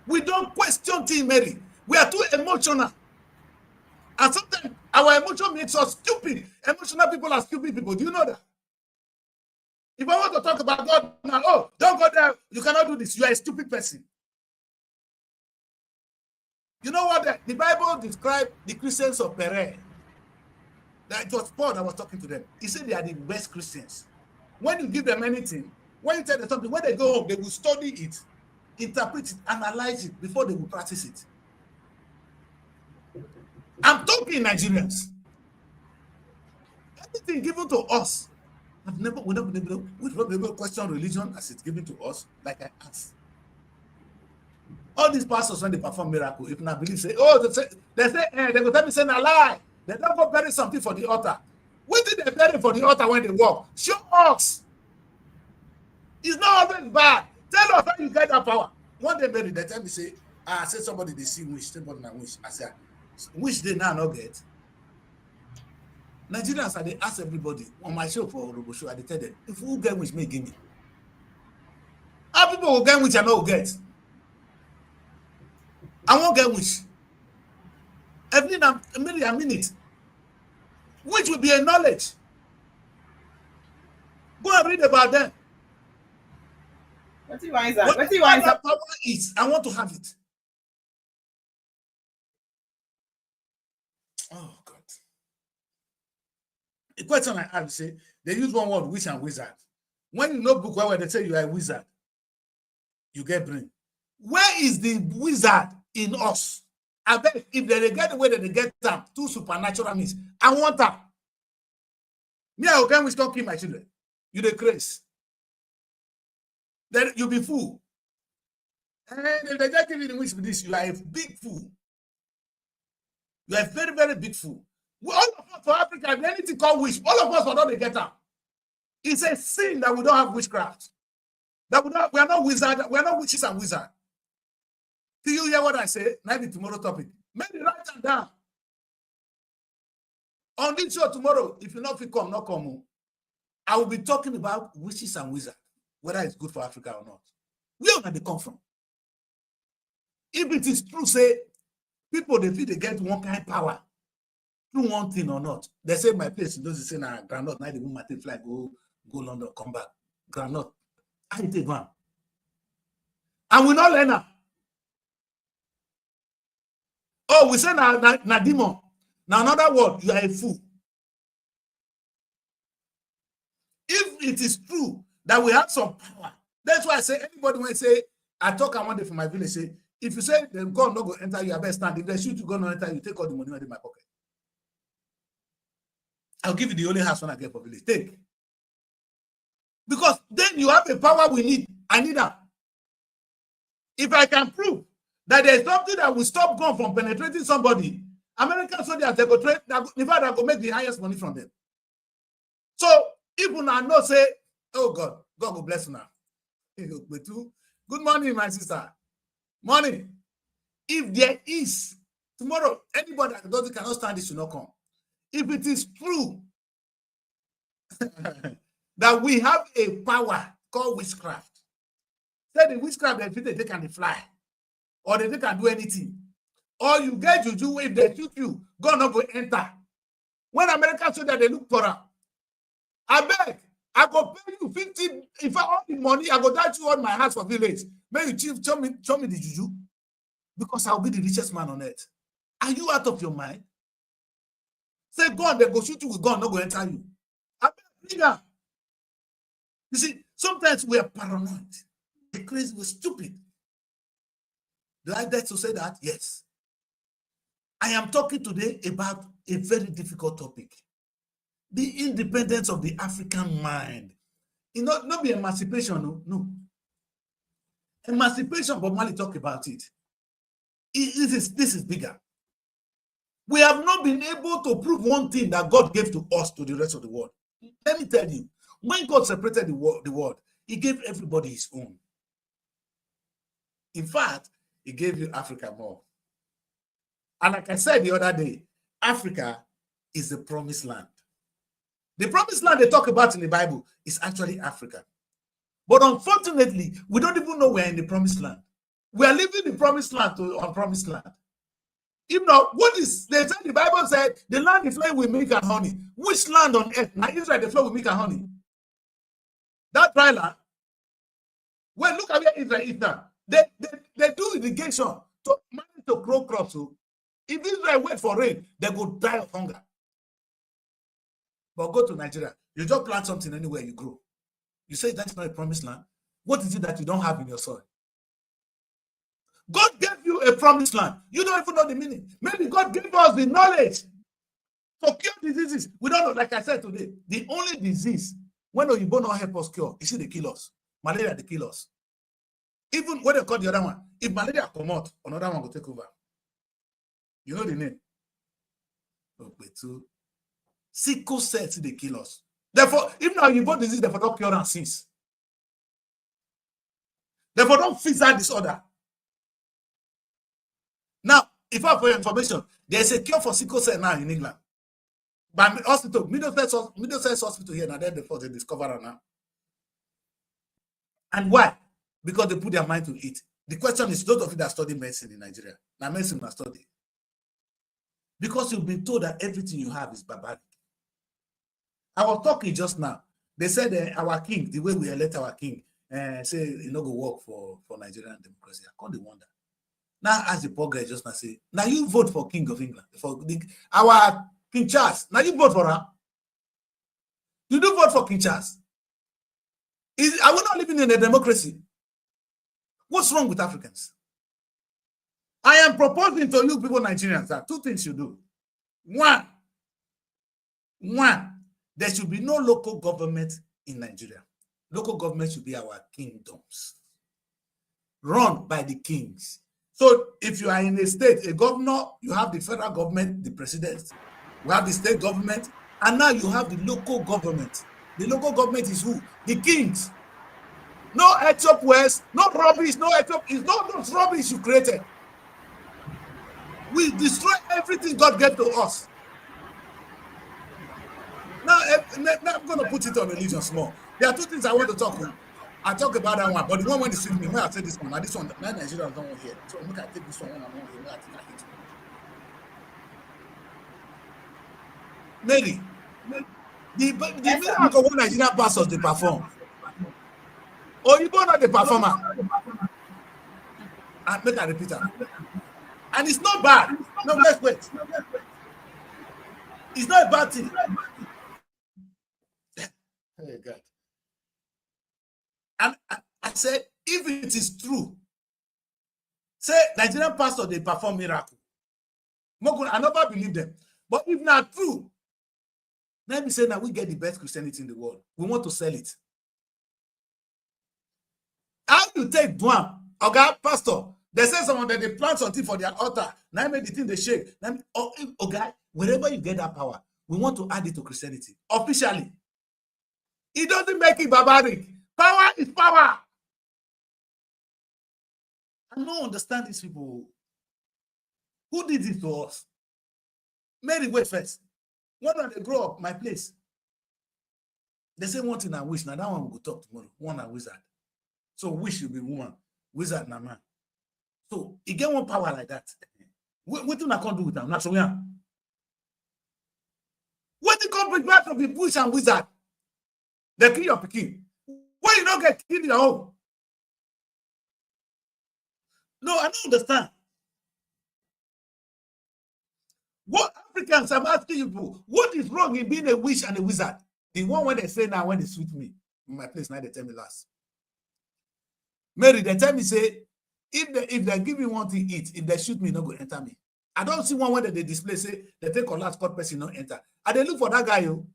We don't question things, Mary. We are too emotional. And sometimes our emotion makes us stupid. Emotional people are stupid people. Do you know that? If I want to talk about God now, oh, don't go there. You cannot do this. You are a stupid person. You know what? The Bible described the Christians of Perea. That it was Paul that was talking to them. He said they are the best Christians. When you give them anything, when you tell them something, when they go home, they will study it, interpret it, analyze it before they will practice it. I'm talking Nigerians. Everything given to us, we don't be able to question religion as it's given to us, like I asked. All these pastors, when they perform miracle, if not believe, say, oh, they say, they go tell me, say, a lie. They don't go bury something for the altar. What did they bury for the altar when they walk? Show us. It's not always bad. Tell us how you get that power. One day, Mary, they tell me, say, I said somebody they see wish, somebody na wish. I said, wish they now not get. Nigerians, they ask everybody on my show for Robo Show, I tell them, if who get wish, may give me. How people will get wish and not get? I won't get wish. Every minute, which will be a knowledge. Go and read about them. What do you want? What do you want? want? Power is, I want to have it. Oh God. The question I have, say they use one word, witch and wizard. When you know book where they say you are a wizard, you get brain. Where is the wizard in us? I bet if they get the way that they get them, two supernatural means. I want that. Me, I will get which don't kill my children. You the craze. Then you be fool. And if they just give you the wish with this, you are a big fool. You are a very, very big fool. All of us for Africa, if anything called wish, all of us will not get up. It's a sin that we don't have witchcraft. That we are not wizards, we are not witches and wizards. Do you hear what I say? Maybe tomorrow topic. Maybe write that down. On this show tomorrow, if you not feel come, not come. I will be talking about witches and wizards, whether it's good for Africa or not. Where they come from? If it is true, say people they feel they get one kind of power through one thing or not. They say my place, those say na granite, now the woman take fly, go London, come back. Granite. I take one. And we not learn her. Oh, we say na demon. Now another word, you are a fool. If it is true that we have some power, that's why I say anybody when say I talk one day from my village, say if you say then God not go enter you, I best stand. If they shoot you, God not enter you, take all the money in my pocket. I'll give you the only house when I get for village. Take. Because then you have a power we need. I need that. If I can prove that there's something that will stop gun from penetrating somebody, American soldiers, they go trade, in fact, they go make the highest money from them. So, if you now know, say, oh God, God will bless you now. Good morning, my sister. Morning. If there is, tomorrow, anybody that cannot stand this should not come. If it is true that we have a power called witchcraft, say the witchcraft, they can fly, or they can do anything. Or you get juju, if they shoot you, God not go enter. When American soldiers, they look for her. I beg, I go pay you 50. If I owe the money, I go dash you on my house for village. May you chief show me the juju. Because I'll be the richest man on earth. Are you out of your mind? Say God, they go shoot you with God, not go enter you. I beg, bigger. You see, sometimes we are paranoid. We're crazy, we're stupid. Do I dare to say that? Yes. I am talking today about a very difficult topic. The independence of the African mind. Not be emancipation, no. Emancipation, but Mali talk about it. This is bigger. We have not been able to prove one thing that God gave to us to the rest of the world. Let me tell you, when God separated the world, he gave everybody his own. In fact, he gave you Africa more. And like I said the other day, Africa is the promised land. The promised land they talk about in the Bible is actually Africa. But unfortunately, we don't even know we're in the promised land. We are living the promised land to unpromised land. If not, what is, they said, the Bible said, the land is flowing with milk and honey. Which land on earth? Now Israel, they flow with milk and honey. That dry land, well, look at where Israel is now. They do irrigation to grow crops. So if Israel wait for rain, they go die of hunger. But go to Nigeria, you just plant something anywhere you grow. You say that's not a promised land. What is it that you don't have in your soil? God gave you a promised land. You don't even know the meaning. Maybe God gave us the knowledge to cure diseases. We don't know. Like I said today, the only disease when you not help us cure, is it they kill us? Malaria, they kill us. Even when they call the other one, if malaria come out, another one will take over. You know the name? Sickle cells, they kill us. Therefore, if now you bought disease, therefore don't cure and cease. Therefore, don't fix that disorder. Now, if I have for your information, there's a cure for sickle cell now in England. But hospital, Middlesex Hospital here, now they discover it now. And why? Because they put their mind to it. The question is, those of you that study medicine in Nigeria, now medicine must study. Because you've been told that everything you have is barbaric. I was talking just now. They said our king, the way we elect our king, say you know go work for Nigerian democracy. I can't wonder. Now, as the poor guy just now say, now you vote for King of England, for our King Charles. Now you vote for her. You do vote for King Charles. Are we not living in a democracy? What's wrong with Africans? I am proposing to you people, Nigerians, that two things you do. One, there should be no local government in Nigeria. Local government should be our kingdoms, run by the kings. So if you are in a state, a governor, you have the federal government, the president, we have the state government, and now you have the local government. The local government is who? The kings. No Ethiop West, no rubbish, no Ethiop. It's not those rubbish you created. We destroy everything God gave to us. Now I'm going to put it on religion small. There are two things I want to talk about. I talk about that one, but the one when you see me, when I say this one, now this one, now Nigeria don't want here. So look, I take this one when I'm on here. When I think I hate it. Mary, the miracle when Nigerian pastors they perform. Or you not the performer. And make a repeater. And it's not bad. No, let's wait. It's not a bad thing. Hey God. And I said, if it is true, say Nigerian pastor they perform miracle. I never believe them. But if not true, let me say that we get the best Christianity in the world. We want to sell it. How you take one? Okay, pastor. They say someone that they plant something for their altar. Now I made the thing they shake. Okay, wherever you get that power, we want to add it to Christianity officially. It doesn't make it barbaric. Power is power. I don't understand these people. Who did this to us? Mary, wait first. When they grow up, my place. They say one thing I wish. Now that one we will talk tomorrow. One a wizard. So wish you be woman. Wizard na man. So you get one power like that. What do I can't do with them? Not so yeah. What do you come back to be bush and wizard? They kill your picking. Why you don't get killed in your home? No, I don't understand. What Africans I'm asking you, what is wrong in being a witch and a wizard? The one when they say now when they sweet me in my place, now they tell me last. Mary, they tell me, say, if they give me one thing eat, if they shoot me, no go enter me. I don't see one where they display, say, they take a last court person, no enter. And they look for that guy, you.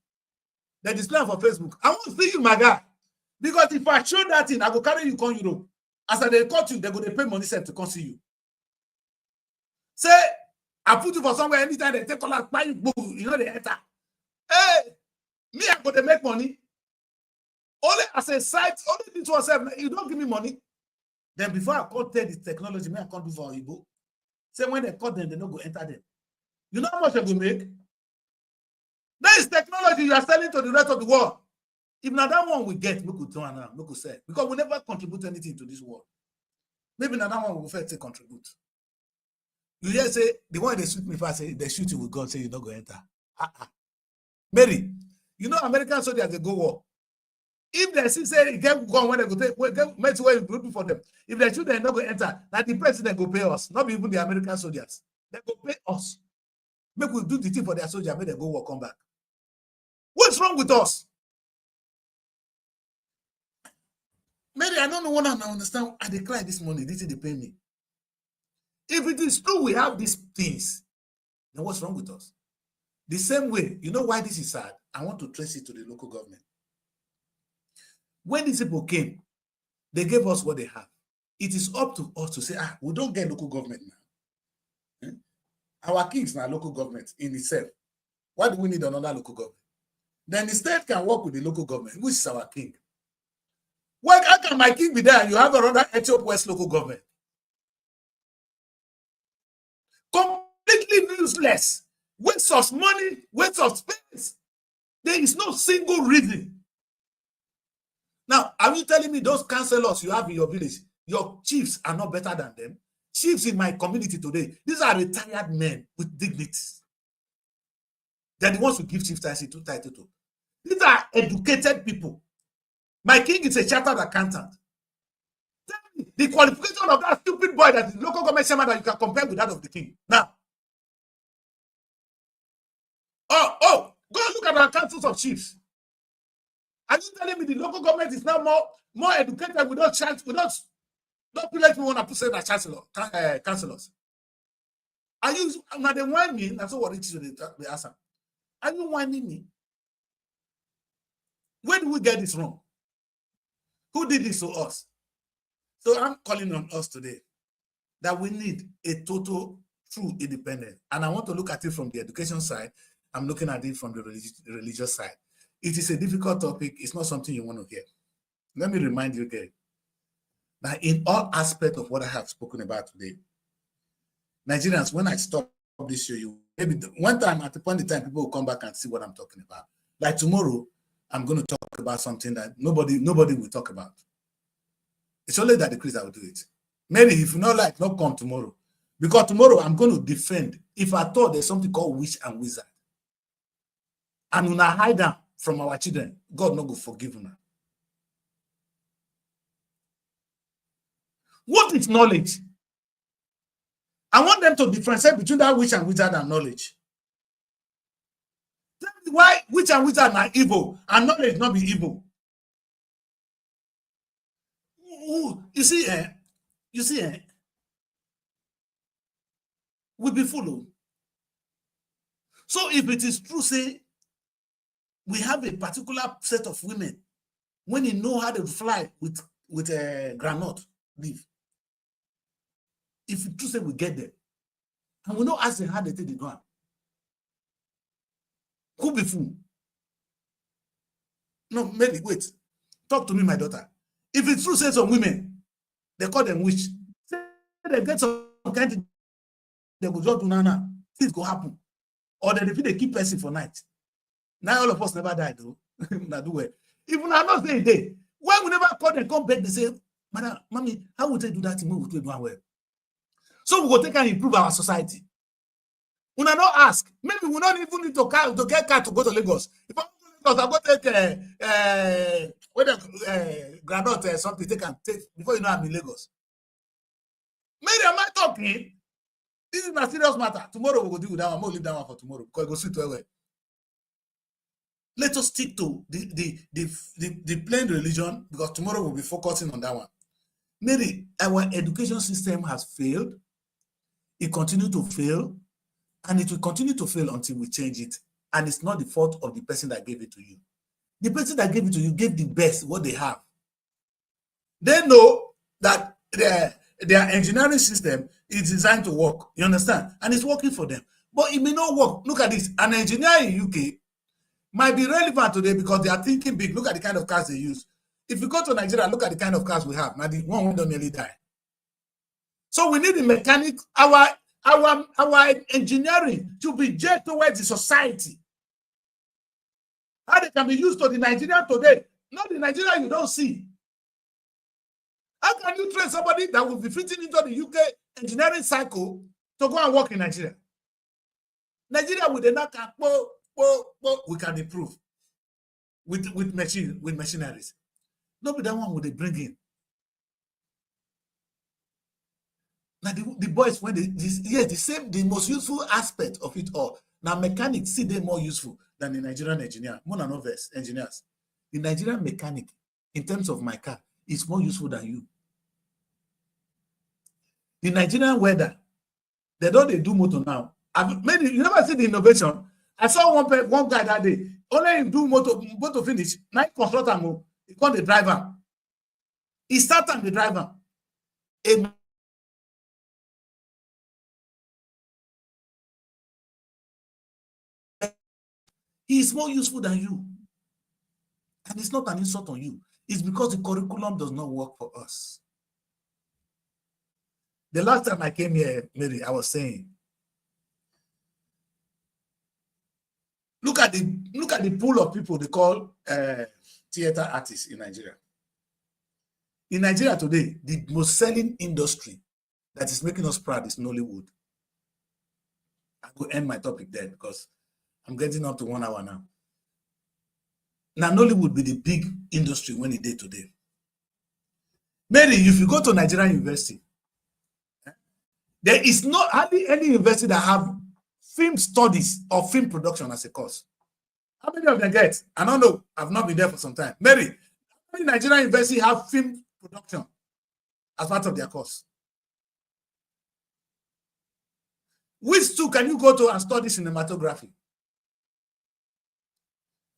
They display for Facebook. I want to see you, my guy. Because if I show that thing, I go carry you come Europe. As they cut you, they go to pay money set to come see you. Say, I put you for somewhere anytime they take a last buy you, you know they enter. Hey, me, I go to make money. Only as a site, only this one self, you don't give me money. Then before I cut the technology, me I can't do for Igbo. Say when they cut them, they don't go enter them. You know how much they will make? That is technology you are selling to the rest of the world. If not that one we get, we could turn around, we could sell. Because we never contribute anything to this world. Maybe not that one we first contribute. You just say, the one they shoot me first, say they shoot you with guns, say you don't go enter. Mary, you know American soldiers, they go war. If they see say get gun when they go take make way group for them. If they shoot, they not go enter. Now the president go pay us, not even the American soldiers. They go pay us. Make we do the thing for their soldiers, make they go war, come back. What's wrong with us? Mary, I don't know what I understand. I declare this morning, this is the pay me. If it is true we have these things, then what's wrong with us? The same way, you know why this is sad? I want to trace it to the local government. When these people came, they gave us what they have. It is up to us to say, we don't get local government now. Our kings now local government in itself. Why do we need another local government? Then the state can work with the local government, which is our king. Why how can my king be there and you have another Ethiopian West local government? Completely useless. Waste of money, waste of space. There is no single reason. Now, are you telling me those councillors you have in your village, your chiefs are not better than them? Chiefs in my community today, these are retired men with dignity. They're the ones who give chief title to. These are educated people. My king is a chartered accountant. Tell me the qualification of that stupid boy that is local government chairman that you can compare with that of the king. Now, go look at our councils of chiefs. Are you telling me the local government is now more educated without privilege we want to say that councillors? Are you now they whine me? That's what it is they ask them. Are you whining me? Where do we get this wrong? Who did this to us? So I'm calling on us today that we need a total, true independence. And I want to look at it from the education side. I'm looking at it from the religious side. It is a difficult topic. It's not something you want to hear. Let me remind you again that in all aspects of what I have spoken about today, Nigerians, when I stop this show, you maybe one time at the point in time, people will come back and see what I'm talking about. Like tomorrow, I'm going to talk about something that nobody will talk about. It's only that the Chris that will do it. Maybe if you not like, not come tomorrow. Because tomorrow I'm going to defend. If I thought there's something called witch and wizard, and when I hide them from our children, God not go forgive them. What is knowledge? I want them to differentiate between that witch and wizard and knowledge. Tell me why witch and wizard are evil and knowledge not be evil. You see, we be fooled. So if it is true, say, we have a particular set of women, when you know how to fly with a granite leaf, if it's true, say we get there, and we know ask them how they take the ground. Who be fool? No, maybe wait. Talk to me, my daughter. If it's true, say some women, they call them witch. Say they get some kind of, they go just do nana, things go happen. Or they keep person for night. Now all of us never died though. Not do well. Even I not say a day. Why we never call them come back, they say, Madam, mommy, how would they do that? We do well. So we go take and improve our society. We not ask. Maybe we don't even need to get car to go to Lagos. If I go to Lagos, I go take granite something take before you know I'm in Lagos. Maybe am I talking? This is a serious matter. Tomorrow we will deal with that one. I'm going to leave that one for tomorrow because it goes sweet well. Let us stick to the plain religion because tomorrow we'll be focusing on that one. Maybe our education system has failed. It continues to fail, and it will continue to fail until we change it. And it's not the fault of the person that gave it to you. The person that gave it to you gave the best, what they have. They know that their engineering system is designed to work. You understand? And it's working for them. But it may not work. Look at this. An engineer in UK might be relevant today because they are thinking big. Look at the kind of cars they use. If you go to Nigeria, look at the kind of cars we have. Now, the one who don't nearly die. So we need the mechanics, our engineering to be geared towards the society. How they can be used to the Nigerian today, not the Nigerian you don't see. How can you train somebody that will be fitting into the UK engineering cycle to go and work in Nigeria? Nigeria with the knock, we can improve with machineries. Nobody that one would they bring in. Now the boys, when the most useful aspect of it all. Now mechanics see them more useful than the Nigerian engineer. More than others engineers. The Nigerian mechanic, in terms of my car, is more useful than you. The Nigerian welder, they do motor now. You never see the innovation. I saw one guy that day. Only him do motor finish. Now he construct him. He called the driver. He started the driver. He is more useful than you. And it's not an insult on you. It's because the curriculum does not work for us. The last time I came here, Mary, I was saying, look at the pool of people they call theater artists in Nigeria. In Nigeria today, the most selling industry that is making us proud is Nollywood. I will end my topic there because I'm getting up to 1 hour now. Now, Nollywood be the big industry when it did today. Mary, if you go to Nigerian University, there is not hardly any university that have film studies or film production as a course. How many of them get? I don't know. I've not been there for some time. Mary, how many Nigerian universities have film production as part of their course? Which school can you go to and study cinematography?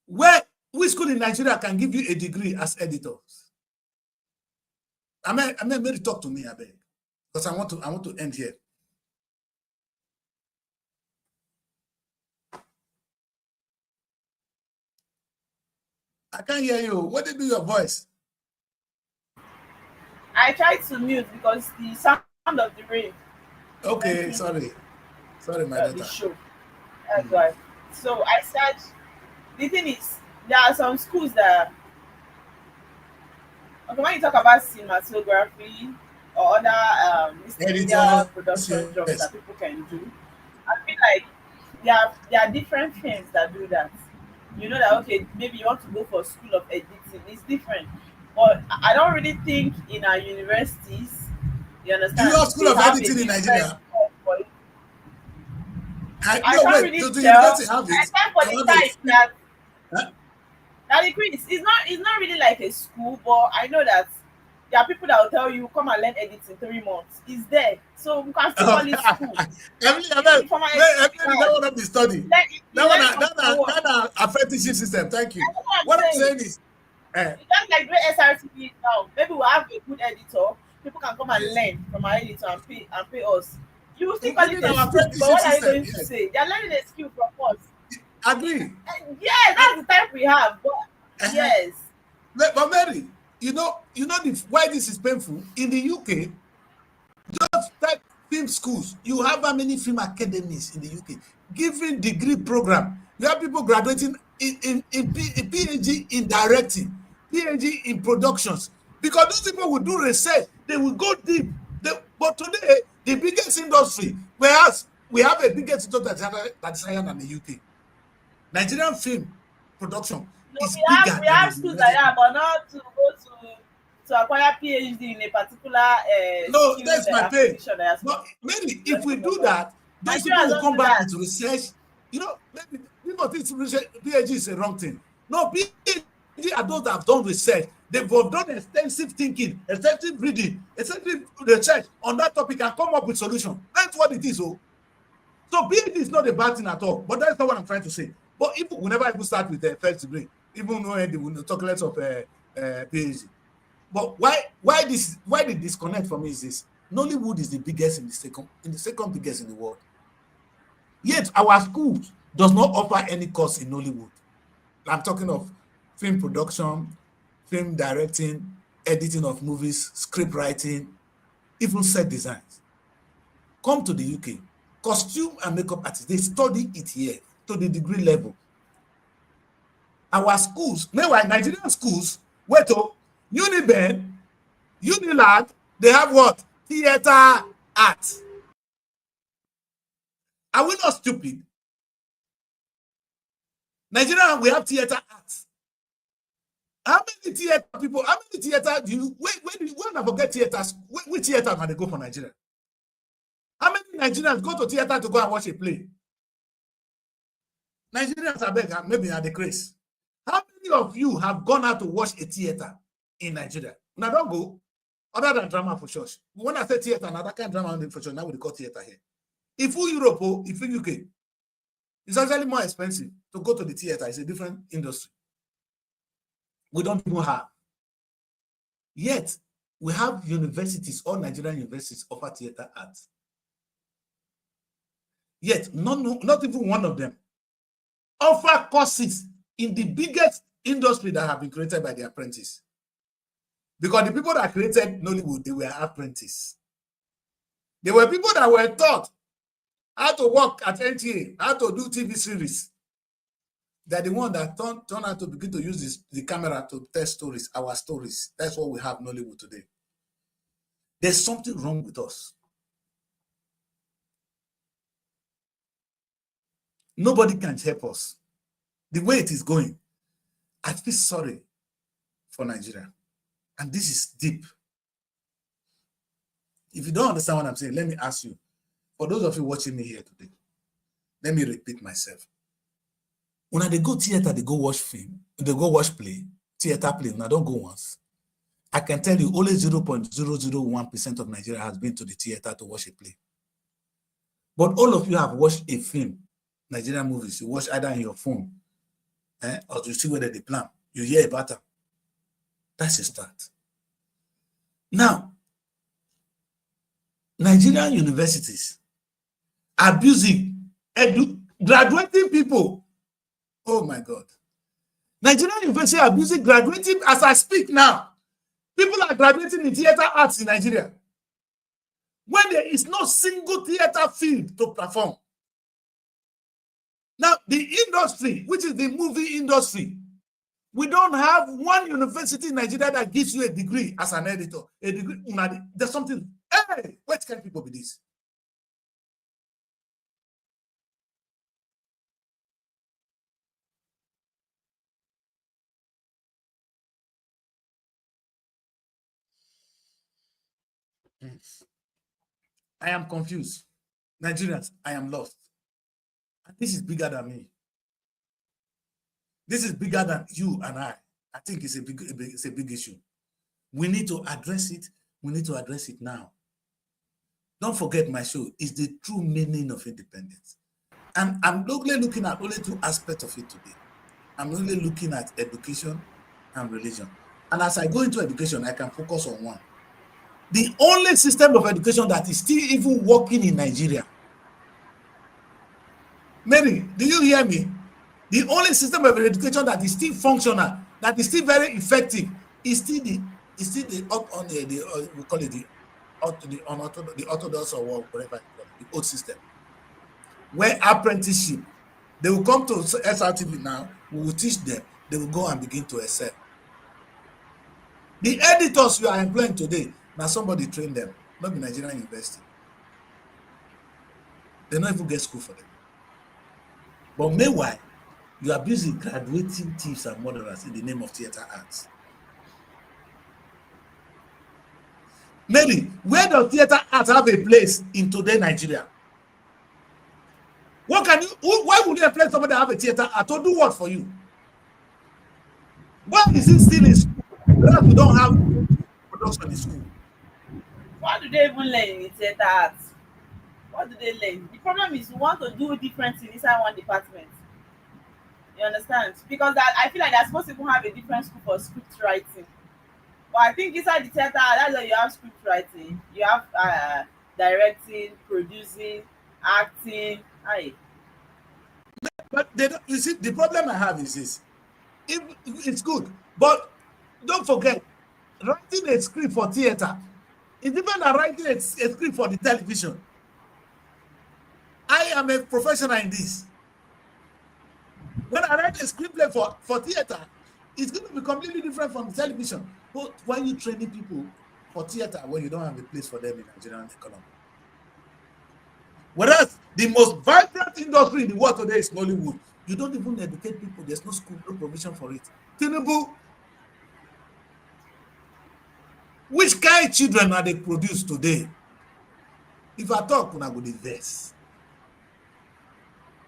Which school in Nigeria can give you a degree as editors? I mean, Mary, talk to me, I beg, because I want to end here. I can't hear you. What did you do your voice? I tried to mute because the sound of the rain. Okay, sorry, my daughter. The show. That's why. So I said, the thing is, there are some schools that, okay, when you talk about cinematography or other media production jobs that people can do, I feel like there are different firms that do that. You know that, okay, maybe you want to go for a school of editing, it's different. But I don't really think in our universities, you understand? Do you have school of editing in Nigeria? I can't really tell. I stand for the type that the quiz is not really like a school, but I know that there are people that will tell you come and learn editing in 3 months. It's there, so we can still call it school. That one of the study. That apprenticeship system. Thank you. What I'm saying is, it's just like the SRTP now. Maybe we'll have a good editor. People can come and learn from our editor and pay us. You will still call it a skill, but what are you going to say? They are learning a skill from us. Agree. Yeah, that's the type we have. But yes. But Mary, you know why this is painful? In the UK, just like film schools, you have how many film academies in the UK giving degree program. You have people graduating in PhD in directing, PhD in productions, because those people will do research. They will go deep. But today, the biggest industry, whereas we have a biggest industry that's higher than the UK. Nigerian film production is bigger. We have schools like that, but not to go to acquire PhD in a particular. No, that's my pain. No, maybe if we do that, those people will come back into research. You know, maybe people think PhD is a wrong thing. No, PhD are those that have done research. They've done extensive thinking, extensive reading, extensive research on that topic and come up with solution. That's what it is. So PhD is not a bad thing at all, but that's not what I'm trying to say. But if whenever people start with a first degree, even though they will talk less of PhD. But why the disconnect for me is this: Nollywood is the biggest in the second biggest in the world. Yet our schools does not offer any course in Nollywood. I'm talking of film production, film directing, editing of movies, script writing, even set designs. Come to the UK, costume and makeup artists, they study it here to the degree level. Our schools, meanwhile, Nigerian schools, wait till Uniben, Unilag, they have what? Theater art. Are we not stupid? Nigeria, we have theater arts. How many theater people, how many theater do you, when I forget theaters, which theater can they go for Nigeria? How many Nigerians go to theater to go and watch a play? Nigerians are begging, maybe are the craze. How many of you have gone out to watch a theater in Nigeria? Now don't go, other than drama for church. When I say theater, another kind of drama for church, now we call theater here. If you Europe or if you UK, it's actually more expensive to go to the theater. It's a different industry. We don't even have. Yet, we have universities, all Nigerian universities offer theater arts. Yet, not even one of them offer courses in the biggest industry that have been created by the apprentice. Because the people that created Nollywood, they were apprentices. They were people that were taught how to work at NTA, how to do TV series. They're the one that turn out to begin to use the camera to tell stories, our stories. That's what we have in Nollywood today. There's something wrong with us. Nobody can help us. The way it is going, I feel sorry for Nigeria. And this is deep. If you don't understand what I'm saying, let me ask you. For those of you watching me here today, let me repeat myself. When they go theater, they go watch film, they go watch play, theater play, when I don't go once, I can tell you only 0.001% of Nigeria has been to the theater to watch a play. But all of you have watched a film, Nigerian movies, you watch either in your phone, or you see whether they plan, you hear about them. That's a start. Now, Nigerian universities abusing, graduating people. Oh my God. Nigerian university abusing, graduating as I speak now. People are graduating in theater arts in Nigeria. When there is no single theater field to perform. Now, the industry, which is the movie industry, we don't have one university in Nigeria that gives you a degree as an editor. A degree, there's something. Hey, what can people be this? I am confused. Nigerians, I am lost. And this is bigger than me. This is bigger than you and I. I think it's a big issue. We need to address it. We need to address it now. Don't forget my show is the true meaning of independence. And I'm only looking at only two aspects of it today. I'm only looking at education and religion. And as I go into education, I can focus on one. The only system of education that is still even working in Nigeria. Mary, do you hear me? The only system of education that is still functional, that is still very effective, is still the we call it the orthodox or whatever, the old system. Where apprenticeship, they will come to SRTV now, we will teach them, they will go and begin to excel. The editors you are employing today, now somebody trained them, not the Nigerian university. They don't even get school for them. But meanwhile, you are busy graduating thieves and murderers in the name of theater arts. Mary, where does theater arts have a place in today Nigeria? Why would you employ somebody that have a theater art to do what for you? Why is it still in school? Whereas we don't have production in school. What do they even learn in theater arts? What do they learn? The problem is we want to do different things inside one department. You understand? Because I feel like they're supposed to even have a different school for script writing. But I think inside the theater, that's where you have script writing, you have directing, producing, acting. Aye. But they don't, you see, the problem I have is this. If it's good, but don't forget, writing a script for theater is different than writing a script for the television. I am a professional in this. When I write a screenplay for theater, it's going to be completely different from the television. But why are you training people for theater when you don't have a place for them in Nigerian economy? Whereas the most vibrant industry in the world today is Nollywood. You don't even educate people. There's no school, no provision for it. Tinubu, which kind of children are they produced today? If I talk, I go diverse.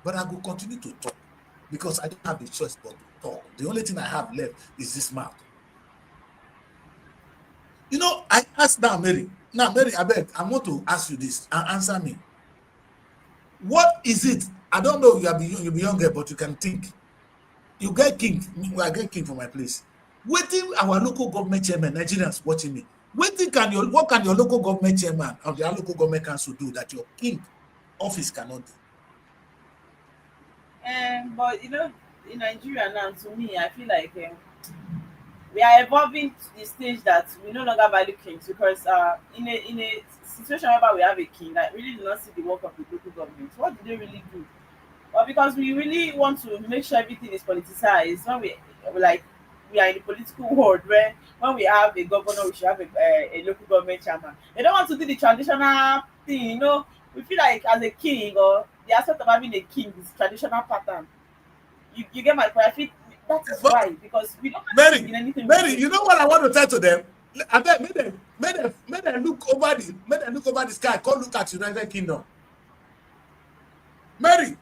But I will continue to talk because I don't have the choice but to talk. The only thing I have left is this mouth. You know, I asked now, Mary. Now, Mary, I beg, I want to ask you this and answer me. What is it? I don't know, you'll be younger, but you can think. You get king. I get king for my place. Waiting our local government chairman, Nigerians watching me. What can your local government chairman or the local government council do that your king office cannot do? But you know, in Nigeria now, to me, I feel like we are evolving to the stage that we no longer value kings because in a situation where we have a king that really do not see the work of the local government, what do they really do? But because we really want to make sure everything is politicized, when we are in the political world where when we have a governor, we should have a local government chairman. They don't want to do the traditional thing, you know. We feel like as a king or the aspect of having a king is traditional pattern. You get my point? I feel that is But, why because we don't Mary, in anything. Mary, you know what I want to tell to them? I bet make them look over the sky, come look at United Kingdom. Mary,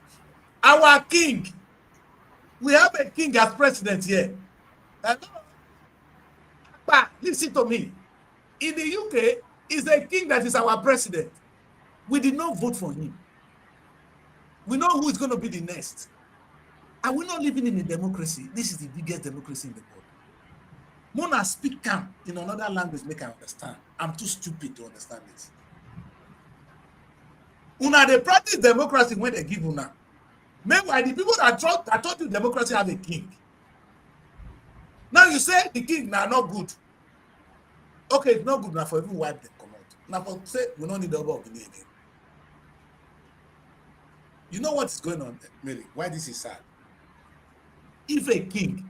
our king, we have a king as president here. But listen to me. In the UK, is a king that is our president. We did not vote for him. We know who is going to be the next. Are we not living in a democracy? This is the biggest democracy in the world. Mona speak calm in another language, make I understand. I'm too stupid to understand this. Una they practice democracy when they give una. Meanwhile, the people that taught you democracy have a king. Now you say the king now not good. Okay, it's not good now for even wipe them come out. Now for say we don't need the double again. You know what is going on, Mary? Why this is sad? If a king,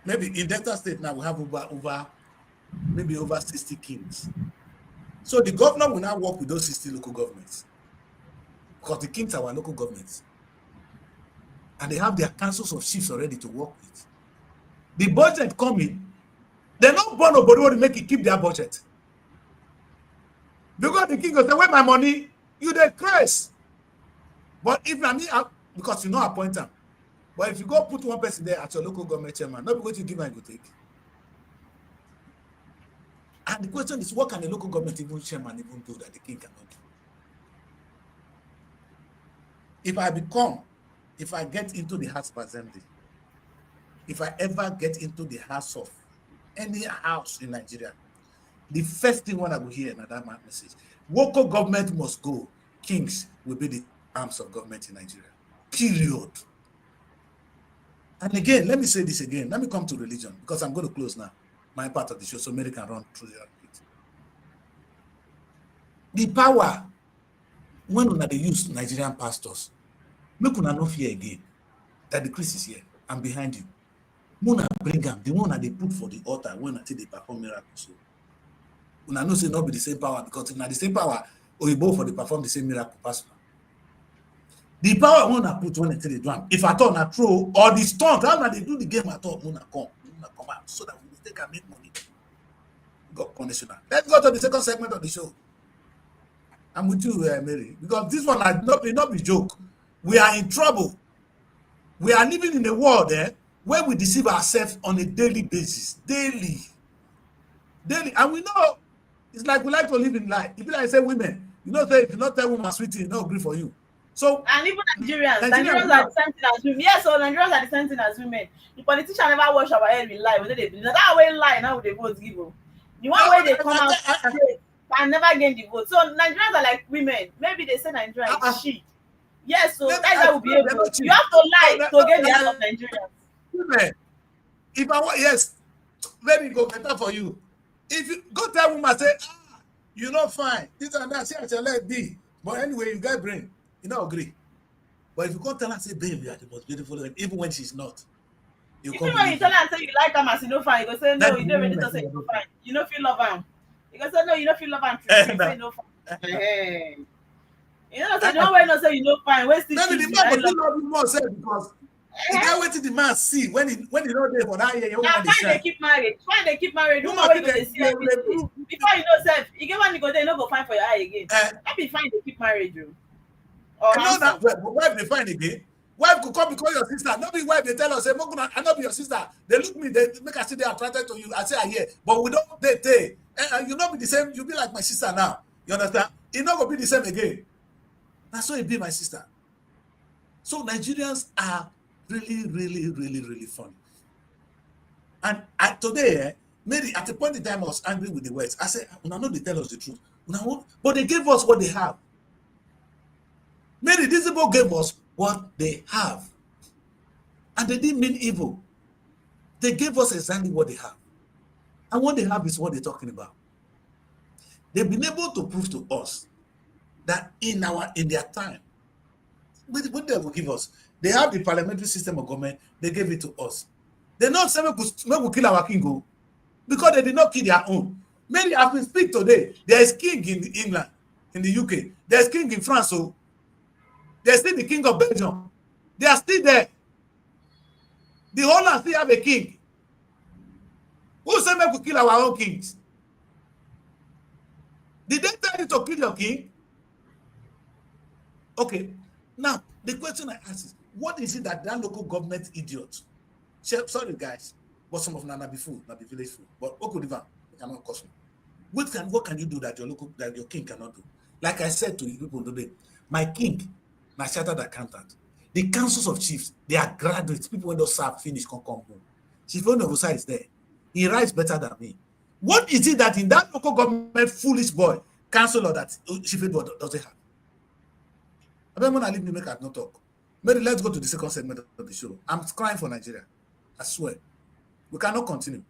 maybe in Delta State now we have over 60 kings. So the governor will now work with those 60 local governments. Because the kings are our local governments. And they have their councils of chiefs already to work with. The budget coming, they're not born nobody want to make it keep their budget. Because the king will say, where my money? You the curse. But if I mean, because you know appoint them. But if you go put one person there at your local government chairman, not because you give and you take. And the question is, what can a local government even chairman even do that the king cannot do? If I get into the House of Assembly, if I ever get into the house of any house in Nigeria, the first thing when I will hear another message, local government must go. Kings will be the arms of government in Nigeria. Period. And again, let me say this again. Let me come to religion because I'm going to close now my part of the show so Mary can run through the bit. The power when they use Nigerian pastors, make una no fear again that the Christ is here. I'm behind you. Muna bring them, the one that they put for the altar when until they perform miracles. So, una no say not be the same power because if not the same power, or you both for the perform the same miracle personal. The power one I put when until they drum. If I turn a throw or the stunt, how they do the game at all, Muna come out so that we can make money. God conditioner. Let's go to the second segment of the show. I'm with you, Mary, because this one not be joke. We are in trouble. We are living in a world where we deceive ourselves on a daily basis, daily, and we know it's like we like to live in lie. If you like say women, you know, say if you not tell woman sweetie, no agree for you. So and even Nigerians are the same thing as women. Yes, so Nigerians are the same thing as women. The politician never wash our head with lie. When they believe that way lie, now they vote give them. The one way they come out and never gain the vote. So Nigerians are like women. Maybe they say Nigeria is shit. Yes, so that's how we be able. You have to lie to get the heart of Nigerians. Women, if I want, yes, let me go better for you. If you go tell woman say, you're not fine, this and that, say I shall let it be. But anyway, you get brain. You don't agree. But if you go tell her, say, babe, you are the most beautiful, even when she's not. Even when you tell her and say you like her, as you don't find, you go say, no, you don't ready to say you don't find. You don't feel love her. You go say, no, you don't feel love her. You say no fine. You know, say, no way, no, say you don't find. Maybe the man will love you more, say, because you can't wait till the man see when he not there for that year. Now, fine, they keep married. Fine, they keep married. Before you know, self, you get when you go there, you don't go find for your eye again. That be fine, they keep married, you. No, that wife they find again. Wife could come because your sister. Not be wife they tell us, say, I not be your sister. They look me, they make us see they are attracted to you. I say, yeah, but we don't date. You not be the same. You be like my sister now. You understand? It not gonna be the same again. That's why it be my sister. So Nigerians are really, really, really, really funny. And today, maybe at the point in time I was angry with the West. I said, I know they tell us the truth. But they gave us what they have. Maybe these people gave us what they have. And they didn't mean evil. They gave us exactly what they have. And what they have is what they're talking about. They've been able to prove to us that in their time, what they will give us, they have the parliamentary system of government, they gave it to us. They not saying we will kill our king, because they did not kill their own. Many as we speak today, there is king in England, in the UK, there's king in France, so there's still the king of Belgium. They are still there. The whole land still have a king. Who said we kill our own kings? Did they tell you to kill your king? Okay. Now, the question I ask is, what is it that local government idiot? Sorry, guys, but some of them are be fool, not be village fool. But Okodivan cannot cost me. What can you do that your king cannot do? Like I said to you people today, my king, my chartered accountant, the councils of chiefs, they are graduates. People when those serve finish come home. Chief Onovusa is there. He writes better than me. What is it that in that local government foolish boy councillor that Chief Edward doesn't have? I don't want to leave me make no talk. Maybe let's go to the second segment of the show. I'm crying for Nigeria. I swear. We cannot continue.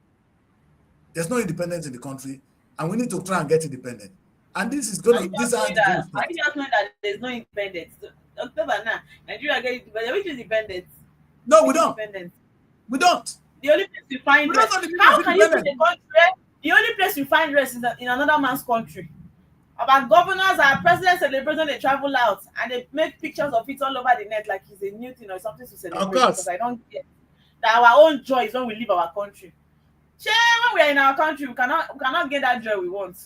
There's no independence in the country, and we need to try and get independent. And this is going to... I just know that there's no independence. October now, Nigeria get independence. Which is independence? No, we don't. We don't. The only place you find rest. How can you be the country? The only place you find rest is in another man's country. About governors and presidents celebrating, they travel out and they make pictures of it all over the net like it's a new thing or something to celebrate. Because I don't get that our own joy is when we leave our country. When we are in our country, we cannot get that joy we want.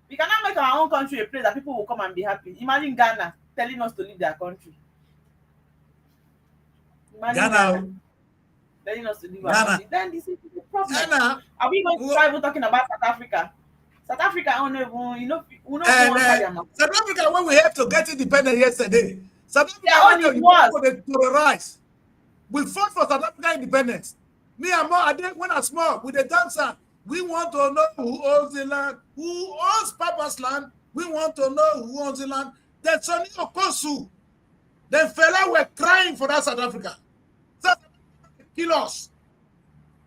We cannot make our own country a place that people will come and be happy. Imagine Ghana telling us to leave their country. Imagine Ghana telling us to leave our country. Then this is the problem. Ghana. Are we going to try talking about South Africa? South Africa, I don't know, South Africa, when we have to get independent yesterday, South Africa, they terrorize. We fought for South Africa independence. Me and Mo, when I small, with the dancer, we want to know who owns the land, who owns Papa's land. We want to know who owns the land. Then Sonny Okosu, then fella were crying for that South Africa. South Africa kill us.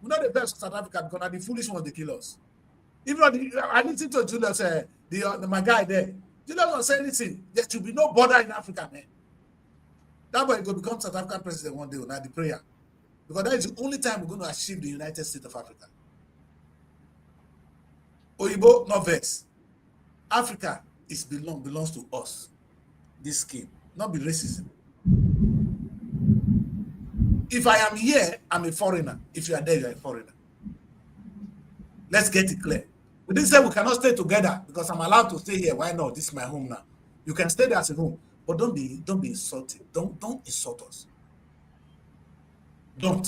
We're not the best of South Africa because the foolish ones they kill us. Even I listened to Julius, my guy there. Julius was saying, listen, there should be no border in Africa, man. That boy will become South African president one day, not the prayer. Because that is the only time we're going to achieve the United States of Africa. Oyibo, not vex. Africa belongs to us. This scheme, not be racism. If I am here, I'm a foreigner. If you are there, you're a foreigner. Let's get it clear. We didn't say we cannot stay together because I'm allowed to stay here. Why not? This is my home now. You can stay there as a home, but don't be insulted. Don't insult us. Don't.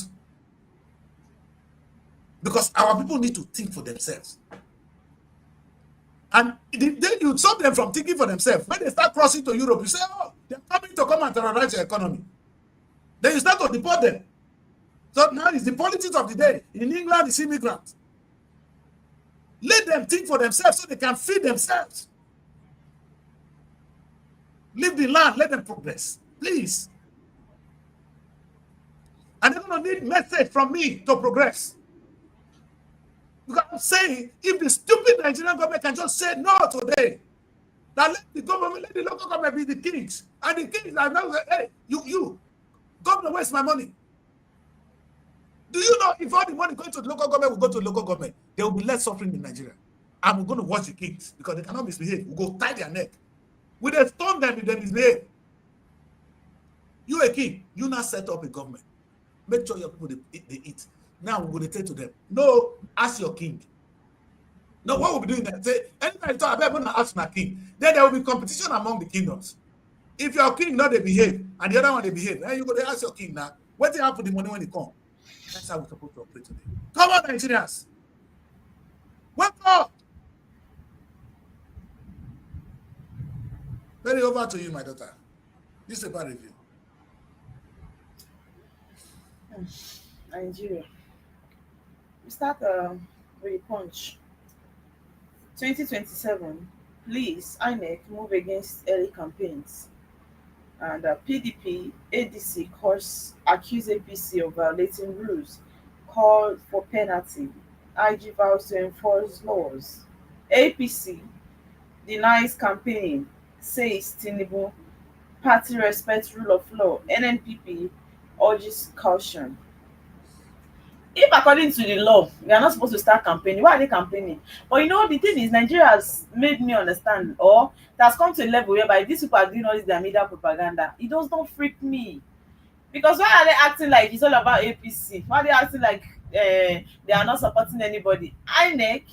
Because our people need to think for themselves. And then you stop them from thinking for themselves. When they start crossing to Europe, you say, oh, they're coming to come and terrorize your economy. Then you start to deport them. So now it's the politics of the day. In England, it's immigrants. Let them think for themselves so they can feed themselves. Leave the land, let them progress. Please. And they're going to need message from me to progress. Because I'm saying, if the stupid Nigerian government can just say no today, now let the government, let the local government be the kings. And the kings are now saying, hey, you, government, where's my money? Do you know if all the money going to the local government will go to the local government, there will be less suffering in Nigeria. And we're going to watch the kings because they cannot misbehave. We'll go tie their neck. We will stone them if they misbehave. You a king, you now set up a government. Make sure your people they eat. Now we're going to say to them, no, ask your king. No, what we'll be doing that? Say, anytime you talk about going to ask my king, then there will be competition among the kingdoms. If your king not they behave and the other one they behave, then you go to ask your king now, what they have for the money when they come? That's how we're supposed to operate today. Come on, Nigerians. Wake up. Very over to you, my daughter. Newspaper review. Nigeria. We start with a punch. 2027, please, INEC move against early campaigns. And PDP, ADC accuse APC of violating rules, call for penalty. IG vows to enforce laws. APC denies campaigning, says Tinubu. Party respects rule of law. NNPP urges caution. If according to the law, we are not supposed to start campaigning, why are they campaigning? But you know, the thing is, Nigeria has made me understand, or it has come to a level whereby these people are doing all this their media propaganda. It does not freak me. Because why are they acting like it's all about APC? Why are they acting like they are not supporting anybody? INEC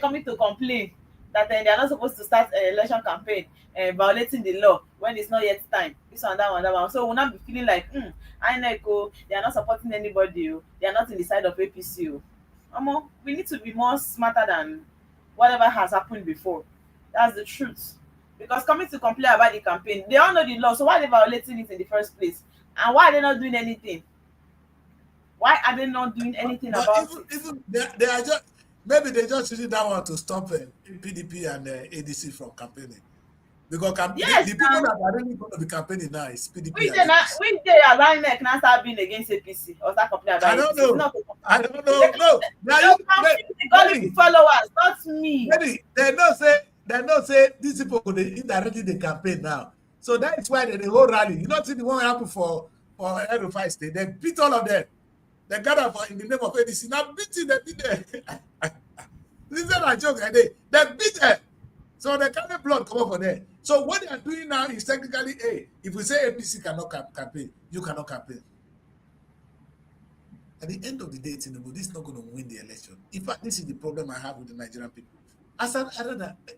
coming to complain that they are not supposed to start an election campaign violating the law when it's not yet time. This one, that one, that one. So we'll not be feeling like, INEC, they are not supporting anybody. They are not in the side of APC. We need to be more smarter than whatever has happened before. That's the truth. Because coming to complain about the campaign, they all know the law. So why are they violating it in the first place? And why are they not doing anything? Why are they not doing anything about it? Even they are just, maybe they just using that one to stop PDP and ADC from campaigning. Because yes, the people that are really going to be campaigning now is PDP. Which day as INEC now start being against APC or start complaining about I don't APC? know. I don't know. No. The followers, not me. They don't say these people could indirectly the campaign now. So that is why the whole rally. You don't see the one happened for El-Rufai State. They beat all of them. They gather in the name of ADC. Now beating they beat them. This is not a joke. They beat them. So they carry blood come up for them. So what they are doing now is technically, hey, if we say APC cannot campaign, you cannot campaign. At the end of the day, Tinubu, this is not going to win the election. In fact, this is the problem I have with the Nigerian people.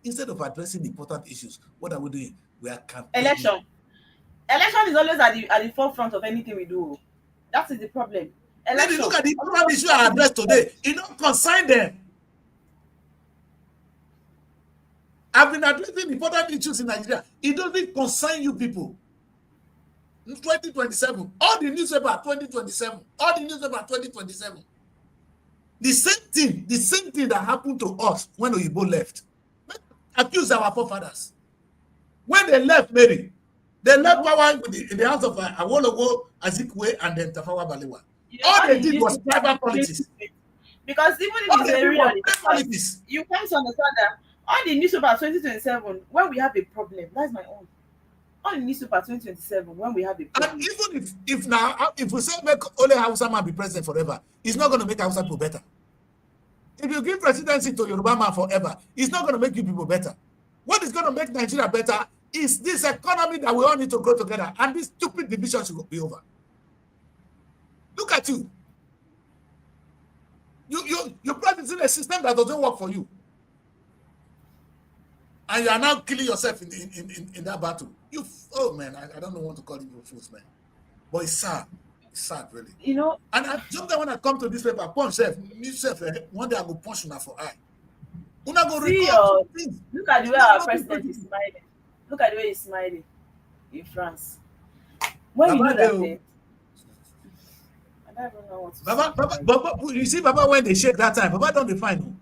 Instead of addressing the important issues, what are we doing? We are campaigning. Election is always at the forefront of anything we do. That is the problem. Maybe look at the important issue I addressed today. It don't concern them. I've been addressing important issues in Nigeria. It doesn't concern you people. 2027, all the newspaper 2027, all the newspaper 2027. The same thing that happened to us when Oyibo left. Accuse our forefathers. When they left Mary, they left power in the hands of Awolowo, Azikiwe, and then Tafawa Balewa. All they did was private politics. Because even if it's a real politics, you can't understand that all the newspaper 2027, when we have a problem, that's my own. All the newspaper 2027, when we have a problem. And even if we say make only Hausa man be president forever, it's not going to make Hausa people better. If you give presidency to Yoruba man forever, it's not going to make you people better. What is going to make Nigeria better is this economy that we all need to grow together, and this stupid division should be over. Look at you. You're practicing a system that doesn't work for you. And you are now killing yourself in that battle. Oh man, I don't know what to call you fools, man. But it's sad. sad, really. You know, And sometimes when I come to this paper, punch myself, one day I go punch una for eye. Una go record things. look at the way our president is smiling. Look at the way he's smiling in France. When you know that thing, I don't even know what to say. Baba, you see, Baba, when they shake that time, Baba don't define. No?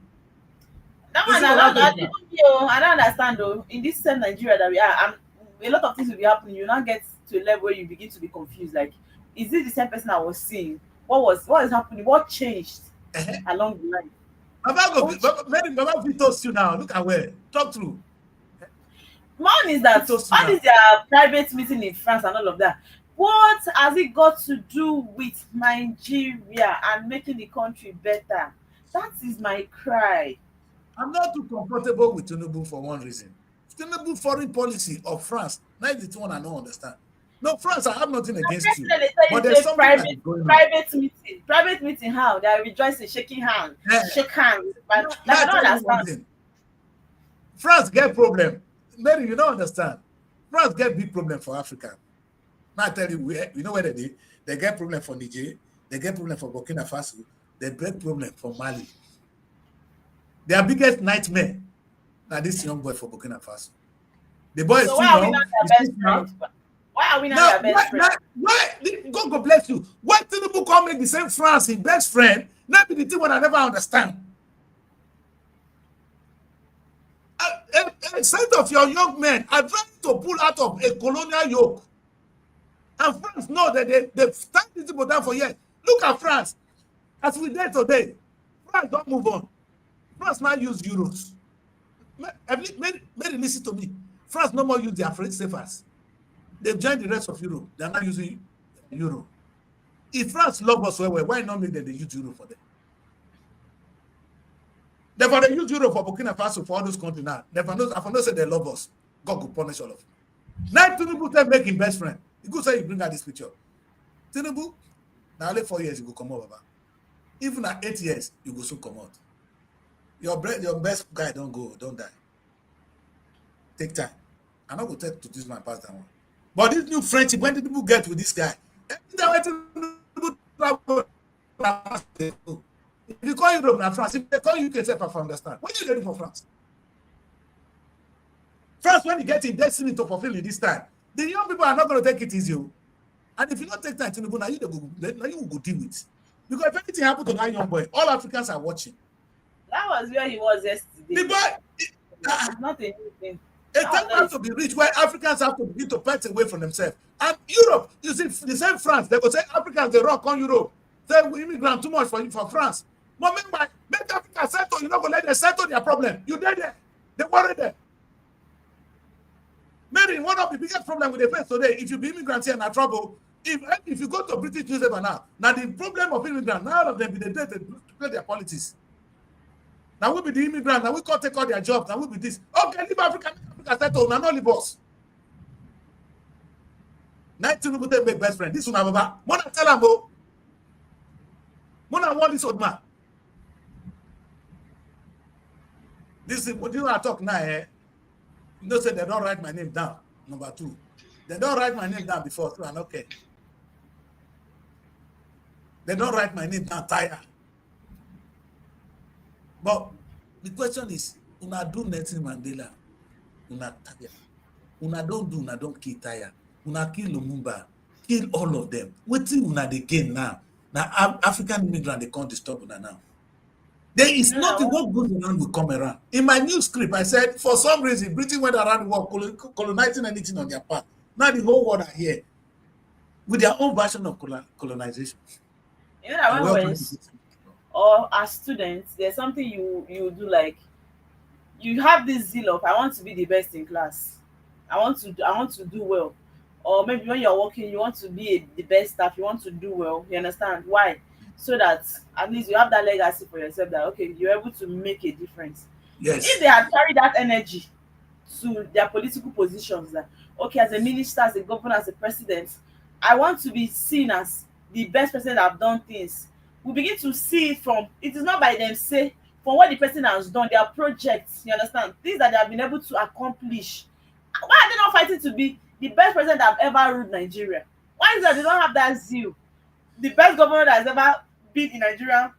That one, I don't understand though. In this same Nigeria that we are, a lot of things will be happening. You now get to a level where you begin to be confused. Like, is it the same person I was seeing? What is happening? What changed along the line? Baba toast you now. Look at where. Talk through. One is that all this their private meeting in France and all of that. What has it got to do with Nigeria and making the country better? That is my cry. I'm not too comfortable with Tinubu for one reason. Tinubu foreign policy of France, 91 I don't understand. No, France, I have nothing against you. But there's something private meeting, how? They are rejoicing, shaking hands, shake hands. But I don't understand. France get problem. Mary, you don't understand. France get big problem for Africa. Now I tell you, you know where they get problem for Niger, they get problem for Burkina Faso, they get problem for Mali. Their biggest nightmare now this young boy for Burkina Faso. The boy is so why are we not their best friends? Why are we not their best friends? Why God bless you. Why Tinubu come make the same France his best friend? Not be the thing what I never understand. A set of your young men are trying to pull out of a colonial yoke. And France know that they've stand this people down for years. Look at France. As we did today, France don't move on. France now use euros. Mary, listen to me. France no more use their freight savers. They've joined the rest of Europe. They're not using euro. If France love us well, why not make them they use euro for them? Therefore, they use euro for Burkina Faso for all those countries now. Therefore, I know say they love us. God will punish all of them. Now Tinubu tell make him best friend. You go say you bring out this picture. Tinubu, now only 4 years you go come out, Baba. Even at 8 years, you go soon come out. Your best guy don't go, don't die. Take time. I'm not going to tell to this man pass that one. But this new friendship, when did people get with this guy? If you call Europe now France, if they call UK, if I understand. What are you doing for France? France, when you get in destiny to fulfill it this time, the young people are not going to take it easy. And if you don't take time to go, now you will go deal with it. Because if anything happened to that young boy, all Africans are watching. That was where he was yesterday. The boy, not a new thing. A time has to be reached where Africans have to begin to pet away from themselves. And Europe, you see, the same France, they go say Africans, they rock on Europe. Say immigrant too much for France. But meanwhile, make Africa settle, you're not going to let them settle their problem. You did there. They worry them. Mary, one of the biggest problems with the face today, if you be immigrants here in trouble, if you go to British newspaper now the problem of immigrants, now all of them be the day to play their politics. Now we be the immigrants, now we can't take all their jobs, now we be this. Okay, leave Africa settle, now not leave us. Now Tinubu take make best friend. This one, Baba. Mona tell him, Mona want this old man. This is what you are talking now, eh? You know, say they don't write my name down. Number 2. They don't write my name down before, so I'm okay. They don't write my name down, tired. But the question is, una do Nelson Mandela, una tired. Una don't kill tired. Una kill Lumumba, kill all of them. What thing una they gain now? Now African immigrant they can't disturb una now. There is nothing what goes around will come around. In my new script, I said, for some reason, Britain went around the world colonizing anything on their part. Now the whole world are here with their own version of colonization. You know, or as students, there's something you do, like you have this zeal of I want to be the best in class. I want to do well. Or maybe when you're working, you want to be the best staff, you want to do well. You understand why? So that at least you have that legacy for yourself that okay, you're able to make a difference. Yes. If they had carried that energy to their political positions, that okay, as a minister, as a governor, as a president, I want to be seen as the best person that have done things. We begin to see it from, it is not by them say, from what the person has done, their projects, you understand, things that they have been able to accomplish. Why are they not fighting to be the best president that have ever ruled Nigeria? Why is that they don't have that zeal? the best governor that has ever been in Nigerian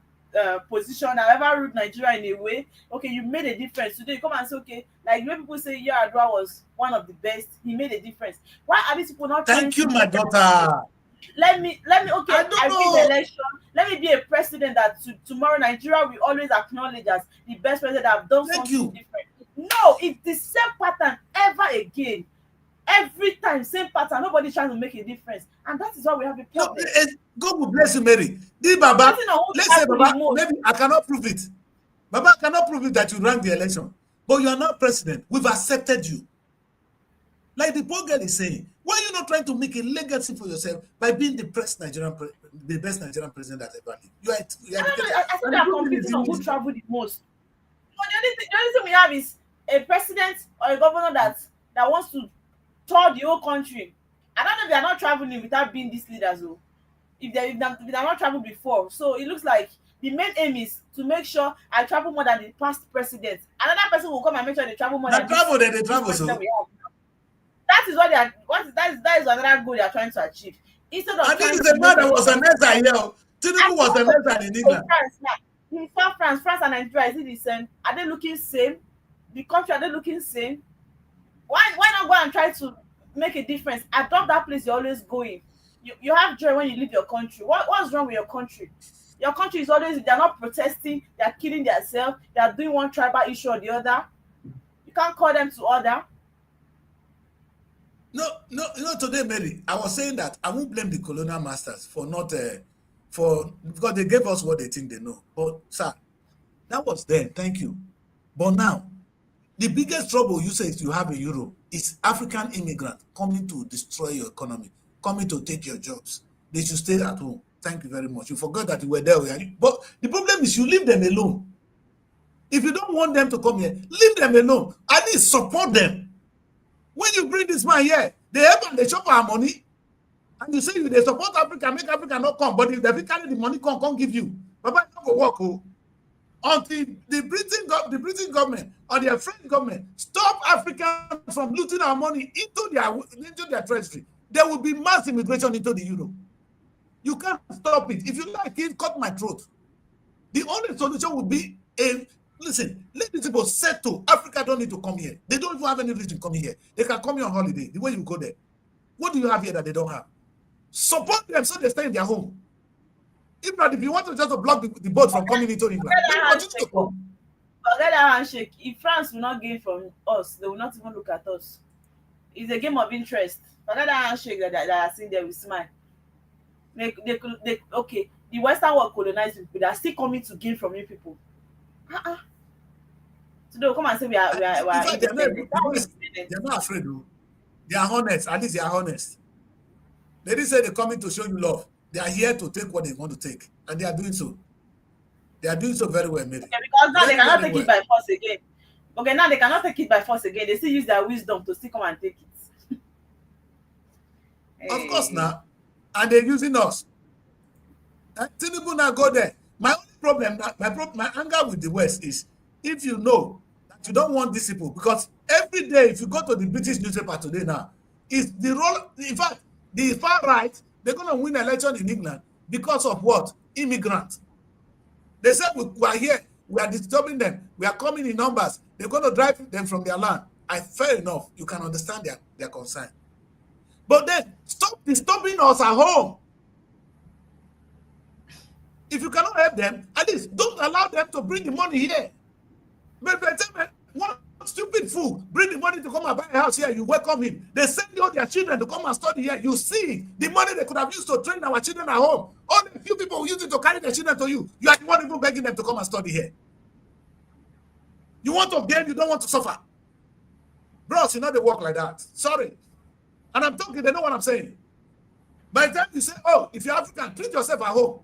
position, that ever ruled Nigeria in a way. Okay, you made a difference today. You come and say, okay, like when people say Yar'Adua was one of the best, he made a difference. Why are these people not? Thank you, my daughter. Let me okay, I win the election. Let me be a president that tomorrow Nigeria will always acknowledge as the best president that have done something different. No, it's the same pattern ever again. Every time, same pattern. Nobody's trying to make a difference. And that is why we have a problem. No, God will bless you, Mary. Baba, let's say, Baba, maybe I cannot prove it. Baba, I cannot prove it that you ran the election. But you are not president. We've accepted you. Like the poor girl is saying, why are you not trying to make a legacy for yourself by being the best Nigerian president that ever lived? You are I think they are competing on who travel the most. But the only thing we have is a president or a governor that wants to tour the whole country. I don't know if they are not traveling without being these leaders, though. If they are not traveled before. So it looks like the main aim is to make sure I travel more than the past president. Another person will come and make sure they travel more than they travel. So that is what they are. That is another goal they are trying to achieve. Instead of, I think it's a man that was an exile here. Tinubu was an exile in England. In France and Nigeria, is it the same? Are they looking same? The country, are they looking same? Why not go and try to make a difference? Adopt that place you're always going. You have joy when you leave your country. What's wrong with your country? Your country is always, they're not protesting, they're killing themselves, they're doing one tribal issue or the other. You can't call them to order. No, today, Mary, I was saying that I won't blame the colonial masters for not, because they gave us what they think they know. But, sir, that was then, thank you. But now, the biggest trouble you say you have in Europe is African immigrants coming to destroy your economy, coming to take your jobs. They should stay at home. Thank you very much. You forgot that you were there. But the problem is you leave them alone. If you don't want them to come here, leave them alone. At least support them. When you bring this man here, they help and they chop our money. And you say they support Africa, make Africa not come. But if they carry the money, can't give you. Baba, you don't go work. Oh. Until the British government or their French government stop Africans from looting our money into their treasury, there will be mass immigration into the Europe. You can't stop it. If you like it, cut my throat. The only solution would be listen, let these people settle. Africa don't need to come here. They don't even have any reason coming here. They can come here on holiday. The way you go there. What do you have here that they don't have? Support them so they stay in their home. If not, if you want to just block the boat from coming into England, forget that handshake. If France will not gain from us, they will not even look at us. It's a game of interest. Forget that handshake that I see there with smile. Okay, the Western world colonized people, they are still coming to gain from you people. So they'll come and say we are they're not afraid, though. They are honest. At least they are honest. They didn't say they're coming to show you love. They are here to take what they want to take, and they are doing so. They are doing so very well, maybe. Okay, because now they cannot take it by force again. Okay, now they cannot take it by force again. They still use their wisdom to still come and take it. Of course, now, and they're using us. Tinubu now go there. My only problem, my anger with the West is if you know that you don't want these people, because every day if you go to the British newspaper today now, is the role. In fact, the far right, they're going to win election in England because of what? Immigrants. They said we are here, we are disturbing them, we are coming in numbers, they're going to drive them from their land. Fair enough, you can understand their concern. But then, stop disturbing us at home. If you cannot help them, at least don't allow them to bring the money here. But one stupid fool bring the money to come and buy a house here, you welcome him. They send all their children to come and study here. You see the money they could have used to train our children at home. Only a few people who use it to carry their children to you. You are the one even begging them to come and study here. You want to gain, you don't want to suffer. Bros, you know they work like that. Sorry. And I'm talking, they know what I'm saying. By the time you say, oh, if you're African, treat yourself at home.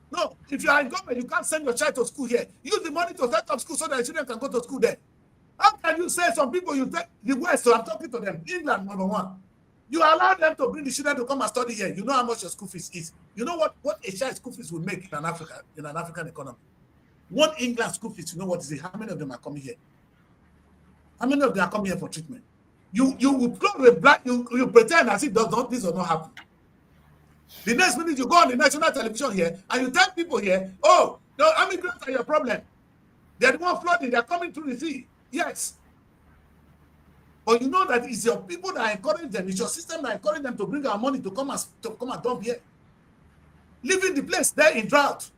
No, if you are in government, you can't send your child to school here. Use the money to set up school so that your children can go to school there. How can you say some people, you take the West, so I'm talking to them, England, number one. You allow them to bring the children to come and study here. You know how much your school fees is. You know what a child school fees would make in an African economy. One England school fees, you know what is it? How many of them are coming here? How many of them are coming here for treatment? You will close the black, you pretend as if this will not happen. The next minute you go on the national television here and you tell people here, oh, no, immigrants are your problem. They're the one flooding, they're coming through the sea. Yes. But you know that it's your people that encourage them, it's your system that encourage them to bring our money to come and dump here. Leaving the place there in drought.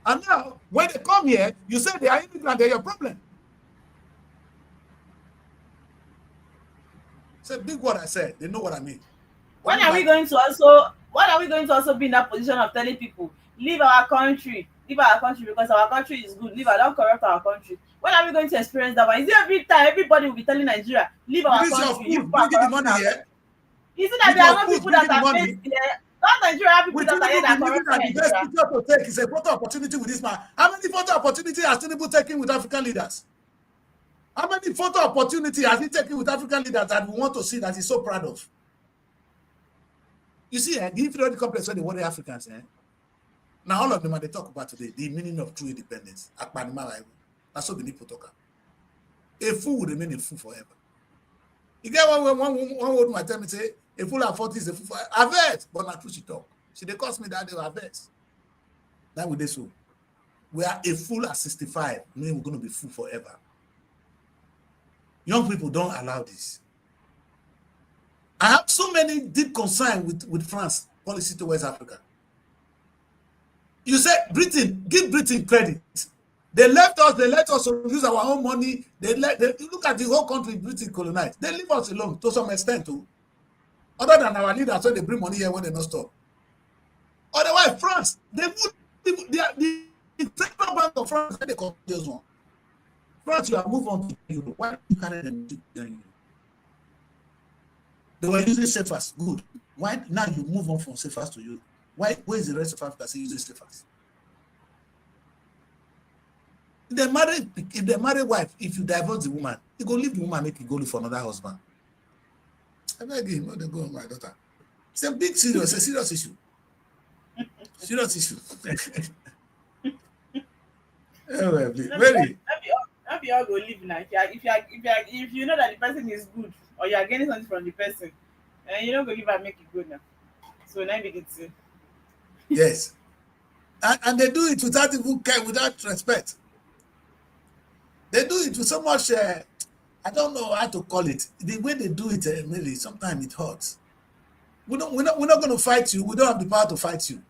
And now, when they come here, you say they are immigrants, they're your problem. It's a big word I said. They know what I mean. When are we going to also be in that position of telling people, leave our country because our country is good, don't corrupt our country? When are we going to experience that one? Is it every time everybody will be telling Nigeria, leave our country? You bring the money here. Is it that there are no people that are based here? Not Nigeria people that are here that corrupt Nigeria. The best picture to take is a photo opportunity with this man. How many photo opportunity has Tinubu taken with African leaders? How many photo opportunity has he taken with African leaders that we want to see that he's so proud of? You see, the inferiority complex when they want the Africans, now all of them they talk about today, the meaning of true independence. That's what the people talk. A fool will remain a fool forever. You get one old man tell me, say, a fool at 40 is a fool forever. I've heard, but not true she talk. She they cost me that they were best. That would they so. We are a fool at 65, meaning we're going to be fool forever. Young people don't allow this. I have so many deep concern with France policy towards Africa. You say Britain, give Britain credit. They let us use our own money. They look at the whole country Britain colonized. They leave us alone to some extent too. Other than our leaders, so they bring money here when they not stop. Otherwise, France, the central bank of France, they call this one. France, you have moved on to Europe. Why you carry them to Europe? They were using CFAs. Good. Why now you move on from CFAs to Europe? Why? Where is the rest of Africa still using CFAs? If they marry wife, if you divorce the woman, you go leave the woman, make you go look for another husband. I beg you, no, they go on my daughter. It's a big serious, a serious issue. Serious issue. Very. Maybe you all go live now. If you know that the person is good or you are getting something from the person, and you don't go give and make it good now. So now begin to. Yes. And they do it without even care, without respect. They do it with so much, I don't know how to call it. The way they do it, maybe sometimes it hurts. We're not going to fight you. We don't have the power to fight you.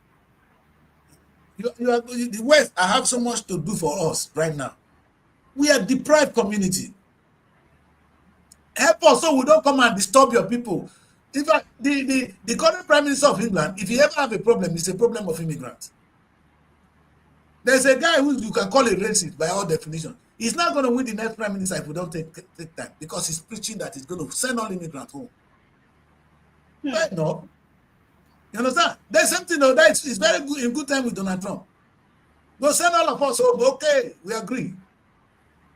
The West, I have so much to do for us right now. We are deprived community. Help us so we don't come and disturb your people. In fact, the current Prime Minister of England, if he ever have a problem, it's a problem of immigrants. There's a guy who you can call a racist by all definition. He's not going to win the next Prime Minister if we don't take time, because he's preaching that he's going to send all immigrants home. Right? No. You understand? There's something that is very good in good time with Donald Trump. Go send all of us home. Okay, we agree.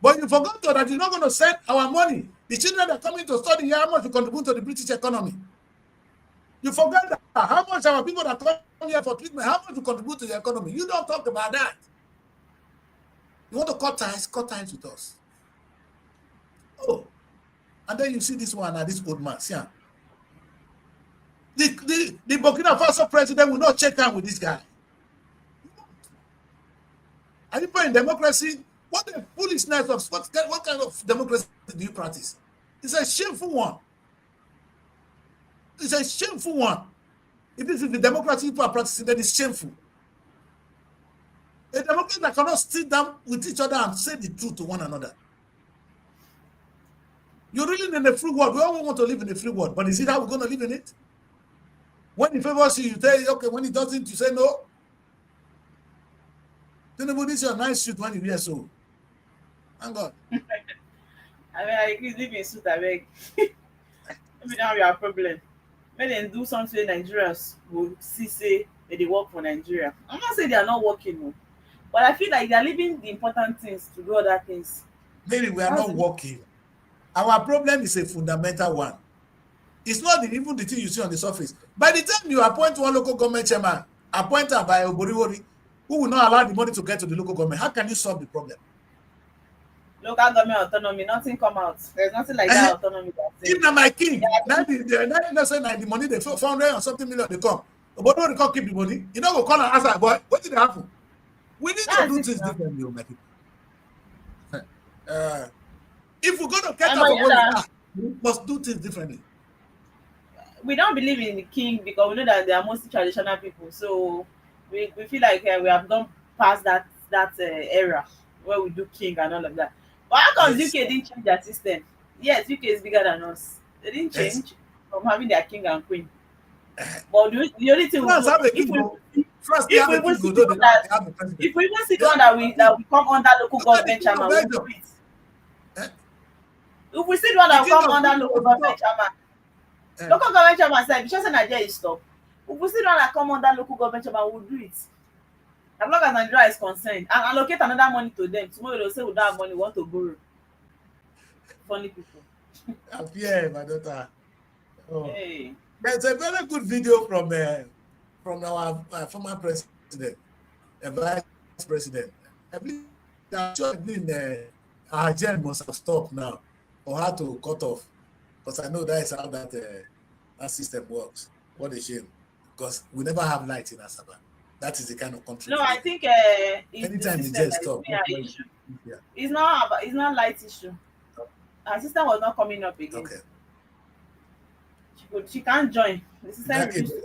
But you forgot that you're not going to send our money. The children that are coming to study here, how much you contribute to the British economy. You forget that. How much our people that come here for treatment, how much you contribute to the economy. You don't talk about that. You want to cut ties with us. Oh, and then you see this one and this old man. See, the Burkina Faso president will not check hands with this guy. Are you in democracy? What the foolishness of what kind of democracy do you practice? It's a shameful one. It's a shameful one. If this is the democracy people are practicing, then it's shameful. A democracy that cannot sit down with each other and say the truth to one another. You're really in a free world. We all want to live in a free world, but is it how we're going to live in it? When he favors you, you say okay. When he doesn't, you say no. Then this is your nice suit when you wear so. Thank God. I mean, live in suit, I beg. Maybe now we have a problem. When they do something, Nigerians will see say that they work for Nigeria. I'm not saying they are not working, no. But I feel like they are leaving the important things to do other things. Maybe we are not working. Our problem is a fundamental one. It's not even the thing you see on the surface. By the time you appoint one local government chairman, appointed by Oboriwori, who will not allow the money to get to the local government, how can you solve the problem? Local government autonomy, nothing come out. There's nothing like that autonomy. If na my king, now the money they 400 or something million they come. But don't call keep the money. You know, go call and answer, boy, what did happen? We need to That's do it things now. differently, my people. If we're going to cater And for my what we other, are, we must do things differently. we don't believe in the king because we know that they are mostly traditional people. So we feel like we have gone past that era where we do king and all of that. But how comes Yes. UK didn't change their system? Yes, UK is bigger than us. They didn't Yes. change from having their king and queen. But the only thing we France do, have a if king we go. France they if have we a even king go, see though the they one that have a president. if we even see They the one have that a we come under local Look at the government king of chairman, we will do Belgium. it. Eh? If we see the one The that will king come of under Belgium local was the government chairman, top. local government chairman sef, just say Nigeria is stop. If we see the one that come under local government chairman, we will do it. As long as Nigeria is concerned, and allocate another money to them. Tomorrow they'll say we don't have money, we want to borrow. Funny people. I fear my daughter. Oh. Hey. There's a very good video from our former president, vice president. I believe that our gen must have stopped now or how to cut off, because I know that is how that system works. What a shame, because we never have light in Asaba. That is the kind of country. No, we I live in. think it's the Anytime the system gen that is stop, being an issue. yeah. It's not light issue. Her system was not coming up again. Okay. She can't join. The system That refused is-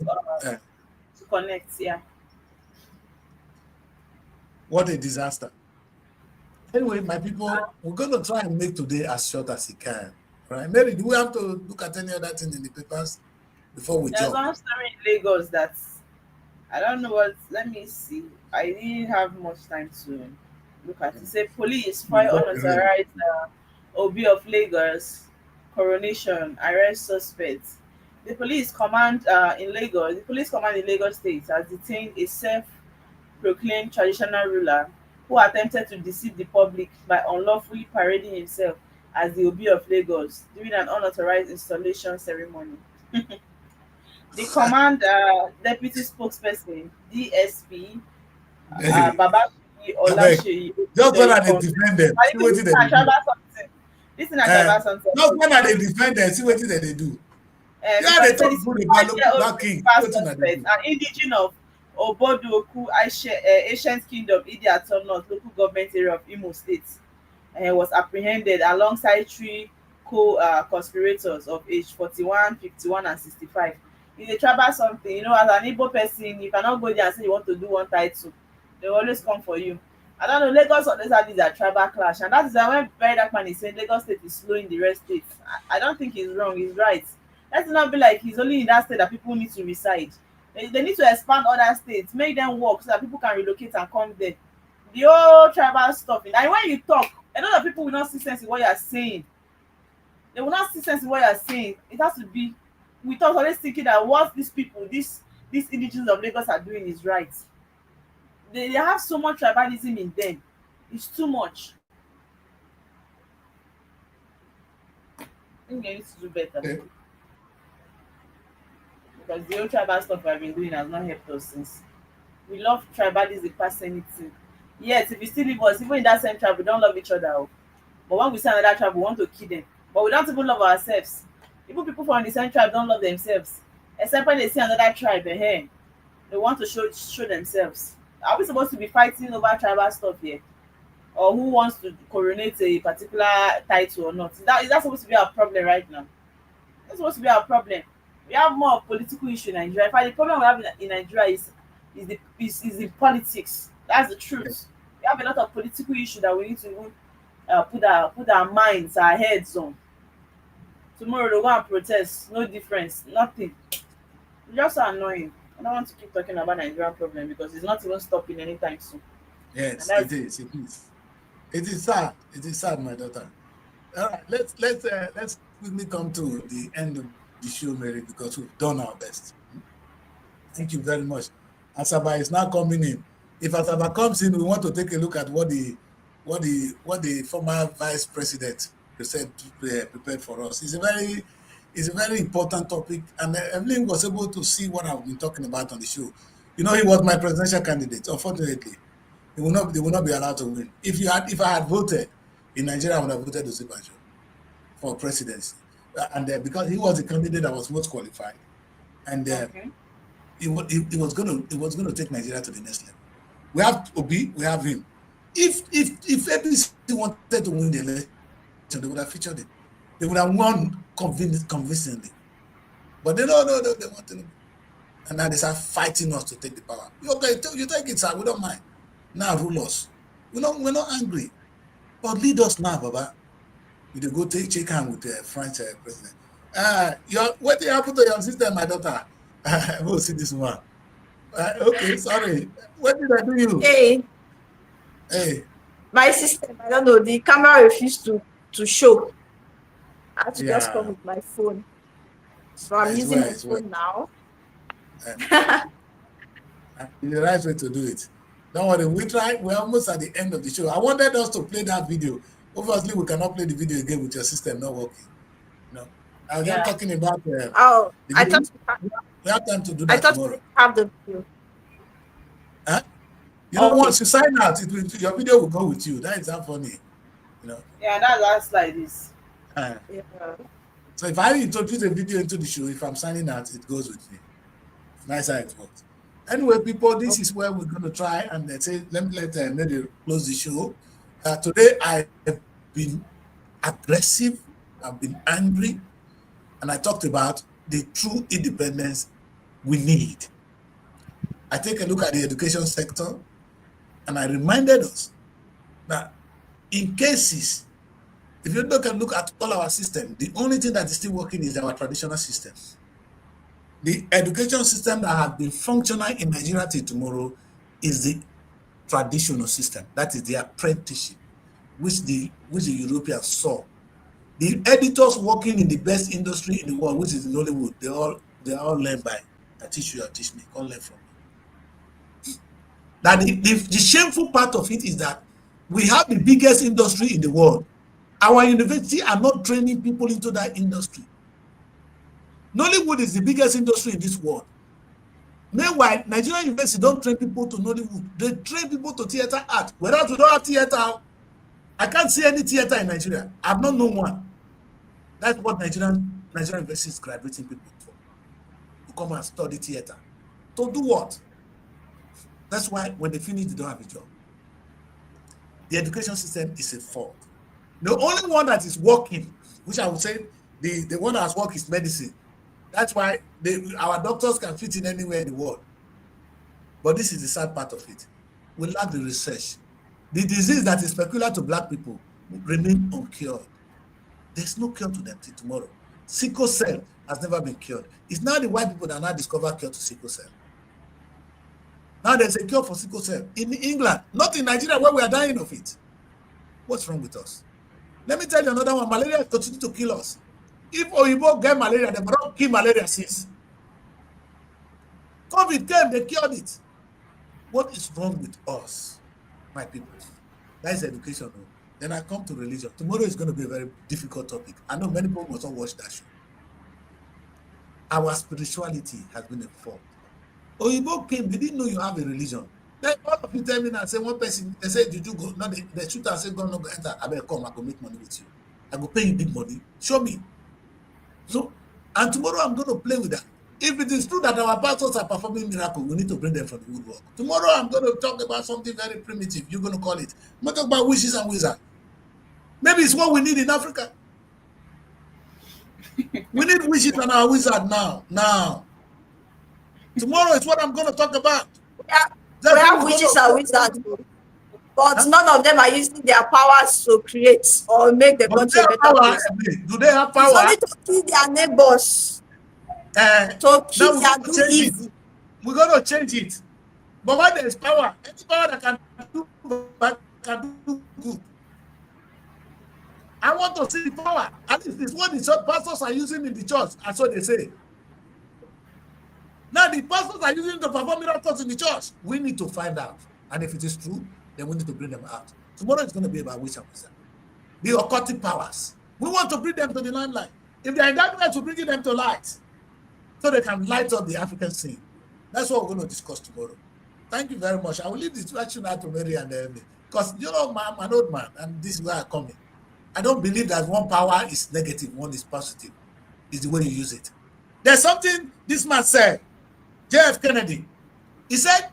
to connect. Yeah. What a disaster. Anyway, my people, we're going to try and make today as short as it can. Right? Mary, do we have to look at any other thing in the papers before we There's jump? one story in Lagos that I don't know what. Let me see. I didn't have much time to look at it. Say police fire unauthorized OB of Lagos coronation arrest suspects. The police command in Lagos. The police command in Lagos State has detained a self-proclaimed traditional ruler who attempted to deceive the public by unlawfully parading himself as the OB of Lagos during an unauthorized installation ceremony. The command deputy spokesperson DSP Babatunde Olaseyi. Just when I defend them, see what This they na do. tribal something. This na tribal something. Just when I defend them, see what they do. Yeah, they talk good about local king. An indigene of Obodoku, ancient kingdom, Idi-Atom North, local government area of Imo State, was apprehended alongside three co-conspirators of age 41, 51, and 65. It's a tribal something. You know, as an Igbo person, you cannot go there and say you want to do one title. They will always come for you. I don't know, Lagos always have this tribal clash, and that is why when Very Dark Man is saying Lagos State is slow in the rest states, I don't think he's wrong, he's right. Let's not be like he's only in that state that people need to reside. They need to expand other states, make them work so that people can relocate and come there. The whole tribal stuff, and when you talk, a lot of people will not see sense in what you are saying. They will not see sense in what you are saying. It has to be with us always thinking that what these people, these indigenous of Lagos are doing is right. They have so much tribalism in them. It's too much. I think they need to do better. Okay. Because the whole tribal stuff I've been doing has not helped us since. We love tribalism past anything. Yes, if we still live us, even in that same tribe, we don't love each other. But when we see another tribe, we want to kill them. But we don't even love ourselves. Even people from the same tribe don't love themselves. Except when they see another tribe, they want to show themselves. Are we supposed to be fighting over tribal stuff here? Or who wants to coronate a particular title or not? Is that supposed to be our problem right now? That's supposed to be our problem. We have more of political issue in Nigeria. In fact, the problem we have in Nigeria is in politics. That's the truth. We have a lot of political issue that we need to put our minds, our heads on. Tomorrow they'll go and protest. No difference. Nothing. It's just so annoying. I don't want to keep talking about Nigerian problem because it's not even stopping anytime soon. Yes, it is. It is. It is sad. It is sad, my daughter. All right, let's quickly come to the end of the show, Mary, because we've done our best. Thank you very much. Asaba is now coming in. If Asaba comes in, we want to take a look at what the former vice president prepared for us. It's a very important topic, and Evelyn was able to see what I've been talking about on the show. You know, he was my presidential candidate. Unfortunately, they will not be allowed to win. If I had voted in Nigeria, I would have voted Osibanjo for presidency, and because he was the candidate that was most qualified, and it was going to take Nigeria to the next level. We have Obi, we have him. If APC wanted to win the election, they would have featured it. They would have won convincingly. But they no, they wanted to. And now they start fighting us to take the power. Okay, you take it, sir. We don't mind. Now rule us. We're not angry. But lead us now, Baba. You go check hand with the French president. What did happen to your sister, my daughter? We'll see this one. Okay, sorry. What did I do you? Hey. My sister, I don't know, the camera refused to show. I had to just come with my phone. So I'm using my phone now. The right way to do it. Don't worry, we're almost at the end of the show. I wanted us to play that video. Obviously, we cannot play the video again with your system not working. No. I was just talking about I thought we have time to do that. I thought tomorrow. we have the video. Huh? You know, once you sign out, your video will go with you. That is not funny. You know. Yeah, that's like this. So if I introduce a video into the show, if I'm signing out, it goes with me. Nice how it works. Anyway, people, this is where we're going to try and let's say, let me close the show. Today, I have been aggressive, I've been angry, and I talked about the true independence we need. I take a look at the education sector, and I reminded us that in cases, if you look at all our systems, the only thing that is still working is our traditional systems. The education system that has been functional in Nigeria till tomorrow is the traditional system. That is the apprenticeship, which the Europeans saw. The editors working in the best industry in the world, which is in Hollywood, they all learn by I teach you, I teach me, all learn from me. Now the shameful part of it is that we have the biggest industry in the world. Our university are not training people into that industry. Nollywood is the biggest industry in this world. Meanwhile, Nigerian university don't train people to Nollywood. They train people to theater art. Whereas we don't have theater, I can't see any theater in Nigeria. I've not known one. That's what Nigerian university is graduating people for. To come and study theater. To do what? That's why when they finish, they don't have a job. The education system is a fault. The only one that is working, which I would say the one that has worked is medicine. That's why our doctors can fit in anywhere in the world. But this is the sad part of it. We lack the research. The disease that is peculiar to black people remain uncured. There's no cure to them till tomorrow. Sickle cell has never been cured. It's now the white people that now discover cure to sickle cell. Now there's a cure for sickle cell in England, not in Nigeria where we are dying of it. What's wrong with us? Let me tell you another one. Malaria continues to kill us. If Oyibo get malaria, they don't kill malaria since. COVID came, they cured it. What is wrong with us, my people? That is education. Then I come to religion. Tomorrow is going to be a very difficult topic. I know many people must not watch that show. Our spirituality has been a fault. Oyibo came, they didn't know you have a religion. Then all of you tell me now, say one person, they say, did you go? No, the shooter say, God, no, go enter. I better come, I go make money with you. I go pay you big money. Show me. So, and tomorrow I'm going to play with that. If it is true that our pastors are performing miracles, we need to bring them from the woodwork. Tomorrow I'm going to talk about something very primitive. You're going to call it. I'm going to talk about witches and wizards. Maybe it's what we need in Africa. We need witches and our wizards now. Tomorrow is what I'm going to talk about. Yeah, we have witches and wizards, but none of them are using their powers to create or make the country a better place. Do they have power? It's only to kill their neighbors. To kill their do evil. We're going to change it. But when there is power, any power that can do bad can do good. I want to see the power. At least it's what the pastors are using in the church. That's what they say. Now the pastors are using to perform miracles in the church. We need to find out. And if it is true, then we need to bring them out. Tomorrow is going to be about witch and wizard. The occultic powers. We want to bring them to the limelight. If they are in darkness, we're bringing them to light. So they can light up the African scene. That's what we're going to discuss tomorrow. Thank you very much. I will leave this question out to Mary and Emily. Because, you know, I'm an old man, and this is where I come in. I don't believe that one power is negative, one is positive. It's the way you use it. There's something this man said. JF Kennedy. He said,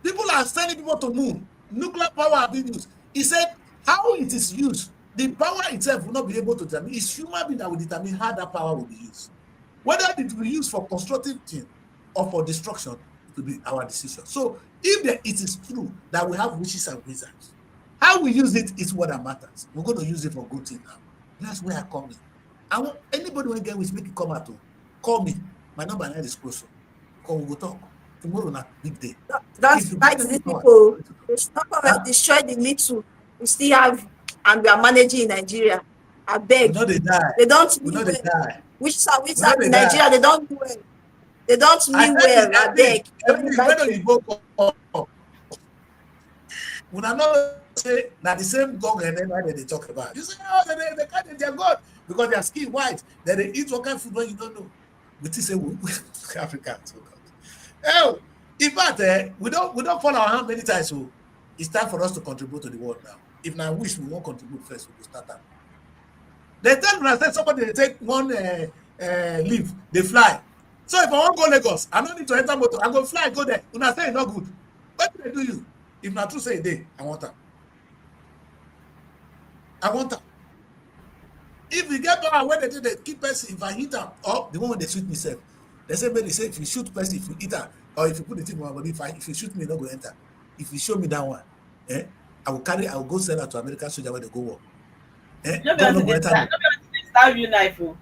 people are sending people to moon. Nuclear power are being used. He said, how it is used, the power itself will not be able to determine. It's human being that will determine how that power will be used. Whether it will be used for constructive thing or for destruction, it will be our decision. So if it is true that we have witches and wizards, how we use it is what that matters. We're going to use it for good thing now. That's where I come in. I want anybody when get with make it come out to call me. My number is close. Call, we go talk. Tomorrow na big day. That's these people. They should not come and destroy the little we still have, and we are managing in Nigeria. I beg. We know they die. They don't we know mean they well. die. Which are in Nigeria, they don't do well. They don't mean well. I beg. When you go, when I know say that the same God and then why they talk about. You say, oh, they can't, they're God because their skin white. Then they eat what kind of food when you don't know. We say Africans. Oh God. Oh, in fact, we don't fall our hand many times. So it's time for us to contribute to the world now. If I wish we won't contribute first, we will start up. They tell me that somebody they take one leave, they fly. So if I want to go Lagos, I don't need to enter motor. I go fly, go there. When I say it's not good, what do they do you? If not true say a day, I want that. I want that. If you get power when they keep person, if I hit them, or the moment they shoot myself, they say maybe say if you shoot person, if you hit her, or if you put the thing on my body, if you shoot me, not go enter. If you show me that one, I will go send her to American soldier where they go war. Nobody will stab you knife. And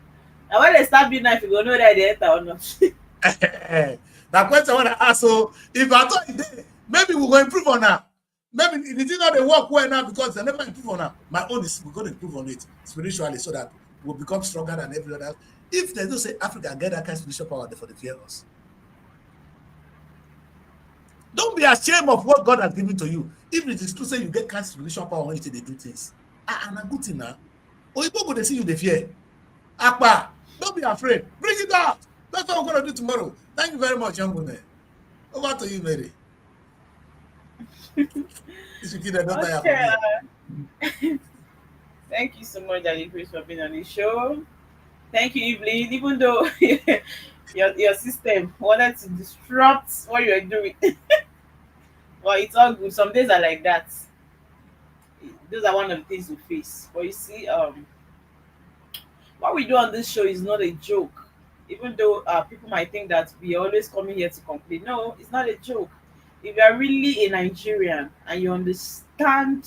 when they stab you knife, you go know that they enter or not. That question I want to ask, so if I thought it did, maybe we're going to improve on that. Maybe it did not work well now because they never improve on that. My own is we're going to improve on it spiritually so that we'll become stronger than everyone else. If they don't say Africa get that kind of spiritual power for the fear us. Don't be ashamed of what God has given to you. If it is true, say you get kind of spiritual power when you they do things. And a good thing now. Or people go to see you, they fear. Akpa, don't be afraid. Bring it out. That's what we're going to do tomorrow. Thank you very much, young woman. Over to you, Mary. Okay. Thank you so much, Daddy Chris, for being on the show. Thank you, Evelyn. Even though your system wanted to disrupt what you are doing. Well, it's all good. Some days are like that. Those are one of the things we face. But you see, what we do on this show is not a joke. Even though people might think that we are always coming here to complain. No, it's not a joke. If you are really a Nigerian and you understand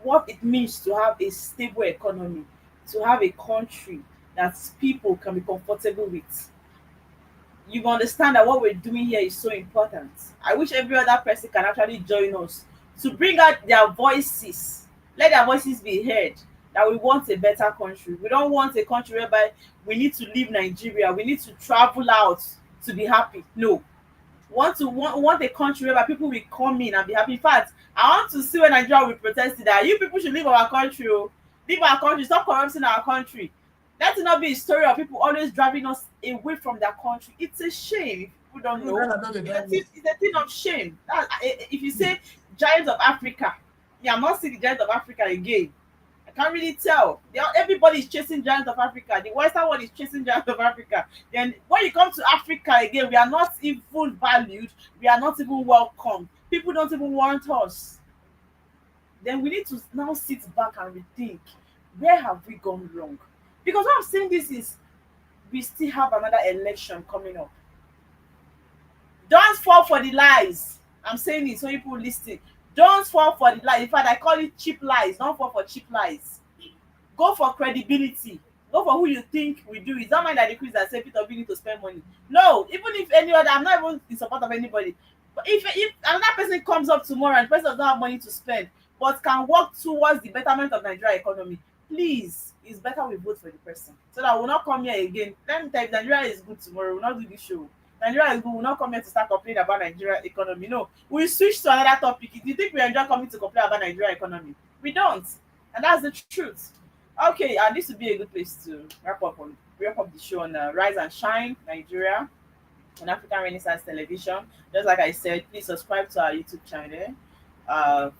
what it means to have a stable economy, to have a country that people can be comfortable with, you understand that what we're doing here is so important. I wish every other person can actually join us to bring out their voices. Let their voices be heard. That we want a better country. We don't want a country whereby we need to leave Nigeria. We need to travel out to be happy. No. Want a country whereby people will come in and be happy. In fact, I want to see when Nigeria will protest that you people should leave our country. Leave our country. Stop corrupting our country. Let it not be a story of people always driving us away from their country. It's a shame. People don't know. It's a thing of shame. If you say Giants of Africa, I'm not seeing the Giants of Africa again. I can't really tell. Everybody is chasing Giants of Africa. The Western one is chasing Giants of Africa. Then when you come to Africa again, we are not even valued. We are not even welcome. People don't even want us. Then we need to now sit back and rethink. Where have we gone wrong? Because what I'm saying this is, we still have another election coming up. Don't fall for the lies. I'm saying it so people listen. Don't fall for the lies. In fact, I call it cheap lies. Don't fall for cheap lies. Go for credibility. Go for who you think we do. It's not mind that the quiz that say Peter, we need to spend money. No, even if any other, I'm not even in support of anybody. But if another person comes up tomorrow and the person doesn't have money to spend, but can work towards the betterment of Nigeria economy, please, it's better we vote for the person. So that we'll not come here again. Let me tell you, Nigeria is good tomorrow. We'll not do this show. Nigeria is good. We'll not come here to start complaining about Nigeria economy. No, we switch to another topic. Do you think we enjoy coming to complain about Nigeria economy? We don't, and that's the truth. Okay, and this would be a good place to wrap up the show on Rise and Shine Nigeria on African Renaissance Television. Just like I said, please subscribe to our YouTube channel.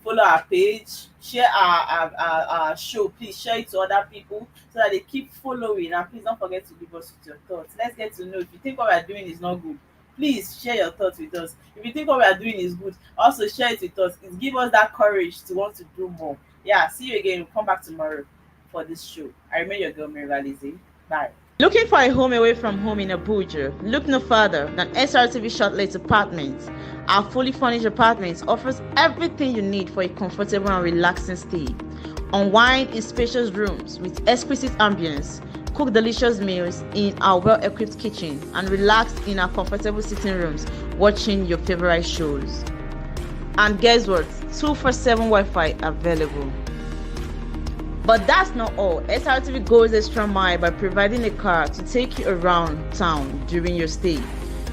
follow our page, share our show. Please share it to other people so that they keep following. And please don't forget to leave us with your thoughts. Let's get to know if you think what we're doing is not good. Please share your thoughts with us. If you think what we are doing is good, also share it with us. It give us that courage to want to do more. Yeah, see you again. We'll come back tomorrow for this show. I remain your girl, Mary Lizzie. Bye. Looking for a home away from home in Abuja? Look no further than SRTV Shortlet Apartments. Our fully furnished apartments offers everything you need for a comfortable and relaxing stay. Unwind in spacious rooms with exquisite ambience. Cook delicious meals in our well-equipped kitchen and relax in our comfortable sitting rooms watching your favorite shows. And guess what? 247 Wi-Fi available. But that's not all. SRTV goes extra mile by providing a car to take you around town during your stay.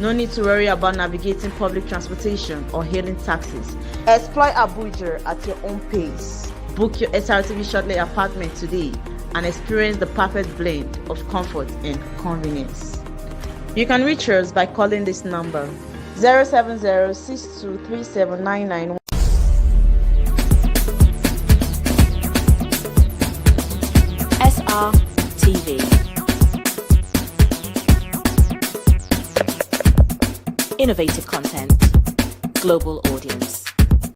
No need to worry about navigating public transportation or hailing taxis. Explore Abuja at your own pace. Book your SRTV Shortlet apartment today and experience the perfect blend of comfort and convenience. You can reach us by calling this number 070-6237-991. SRTV. Innovative content, global audience.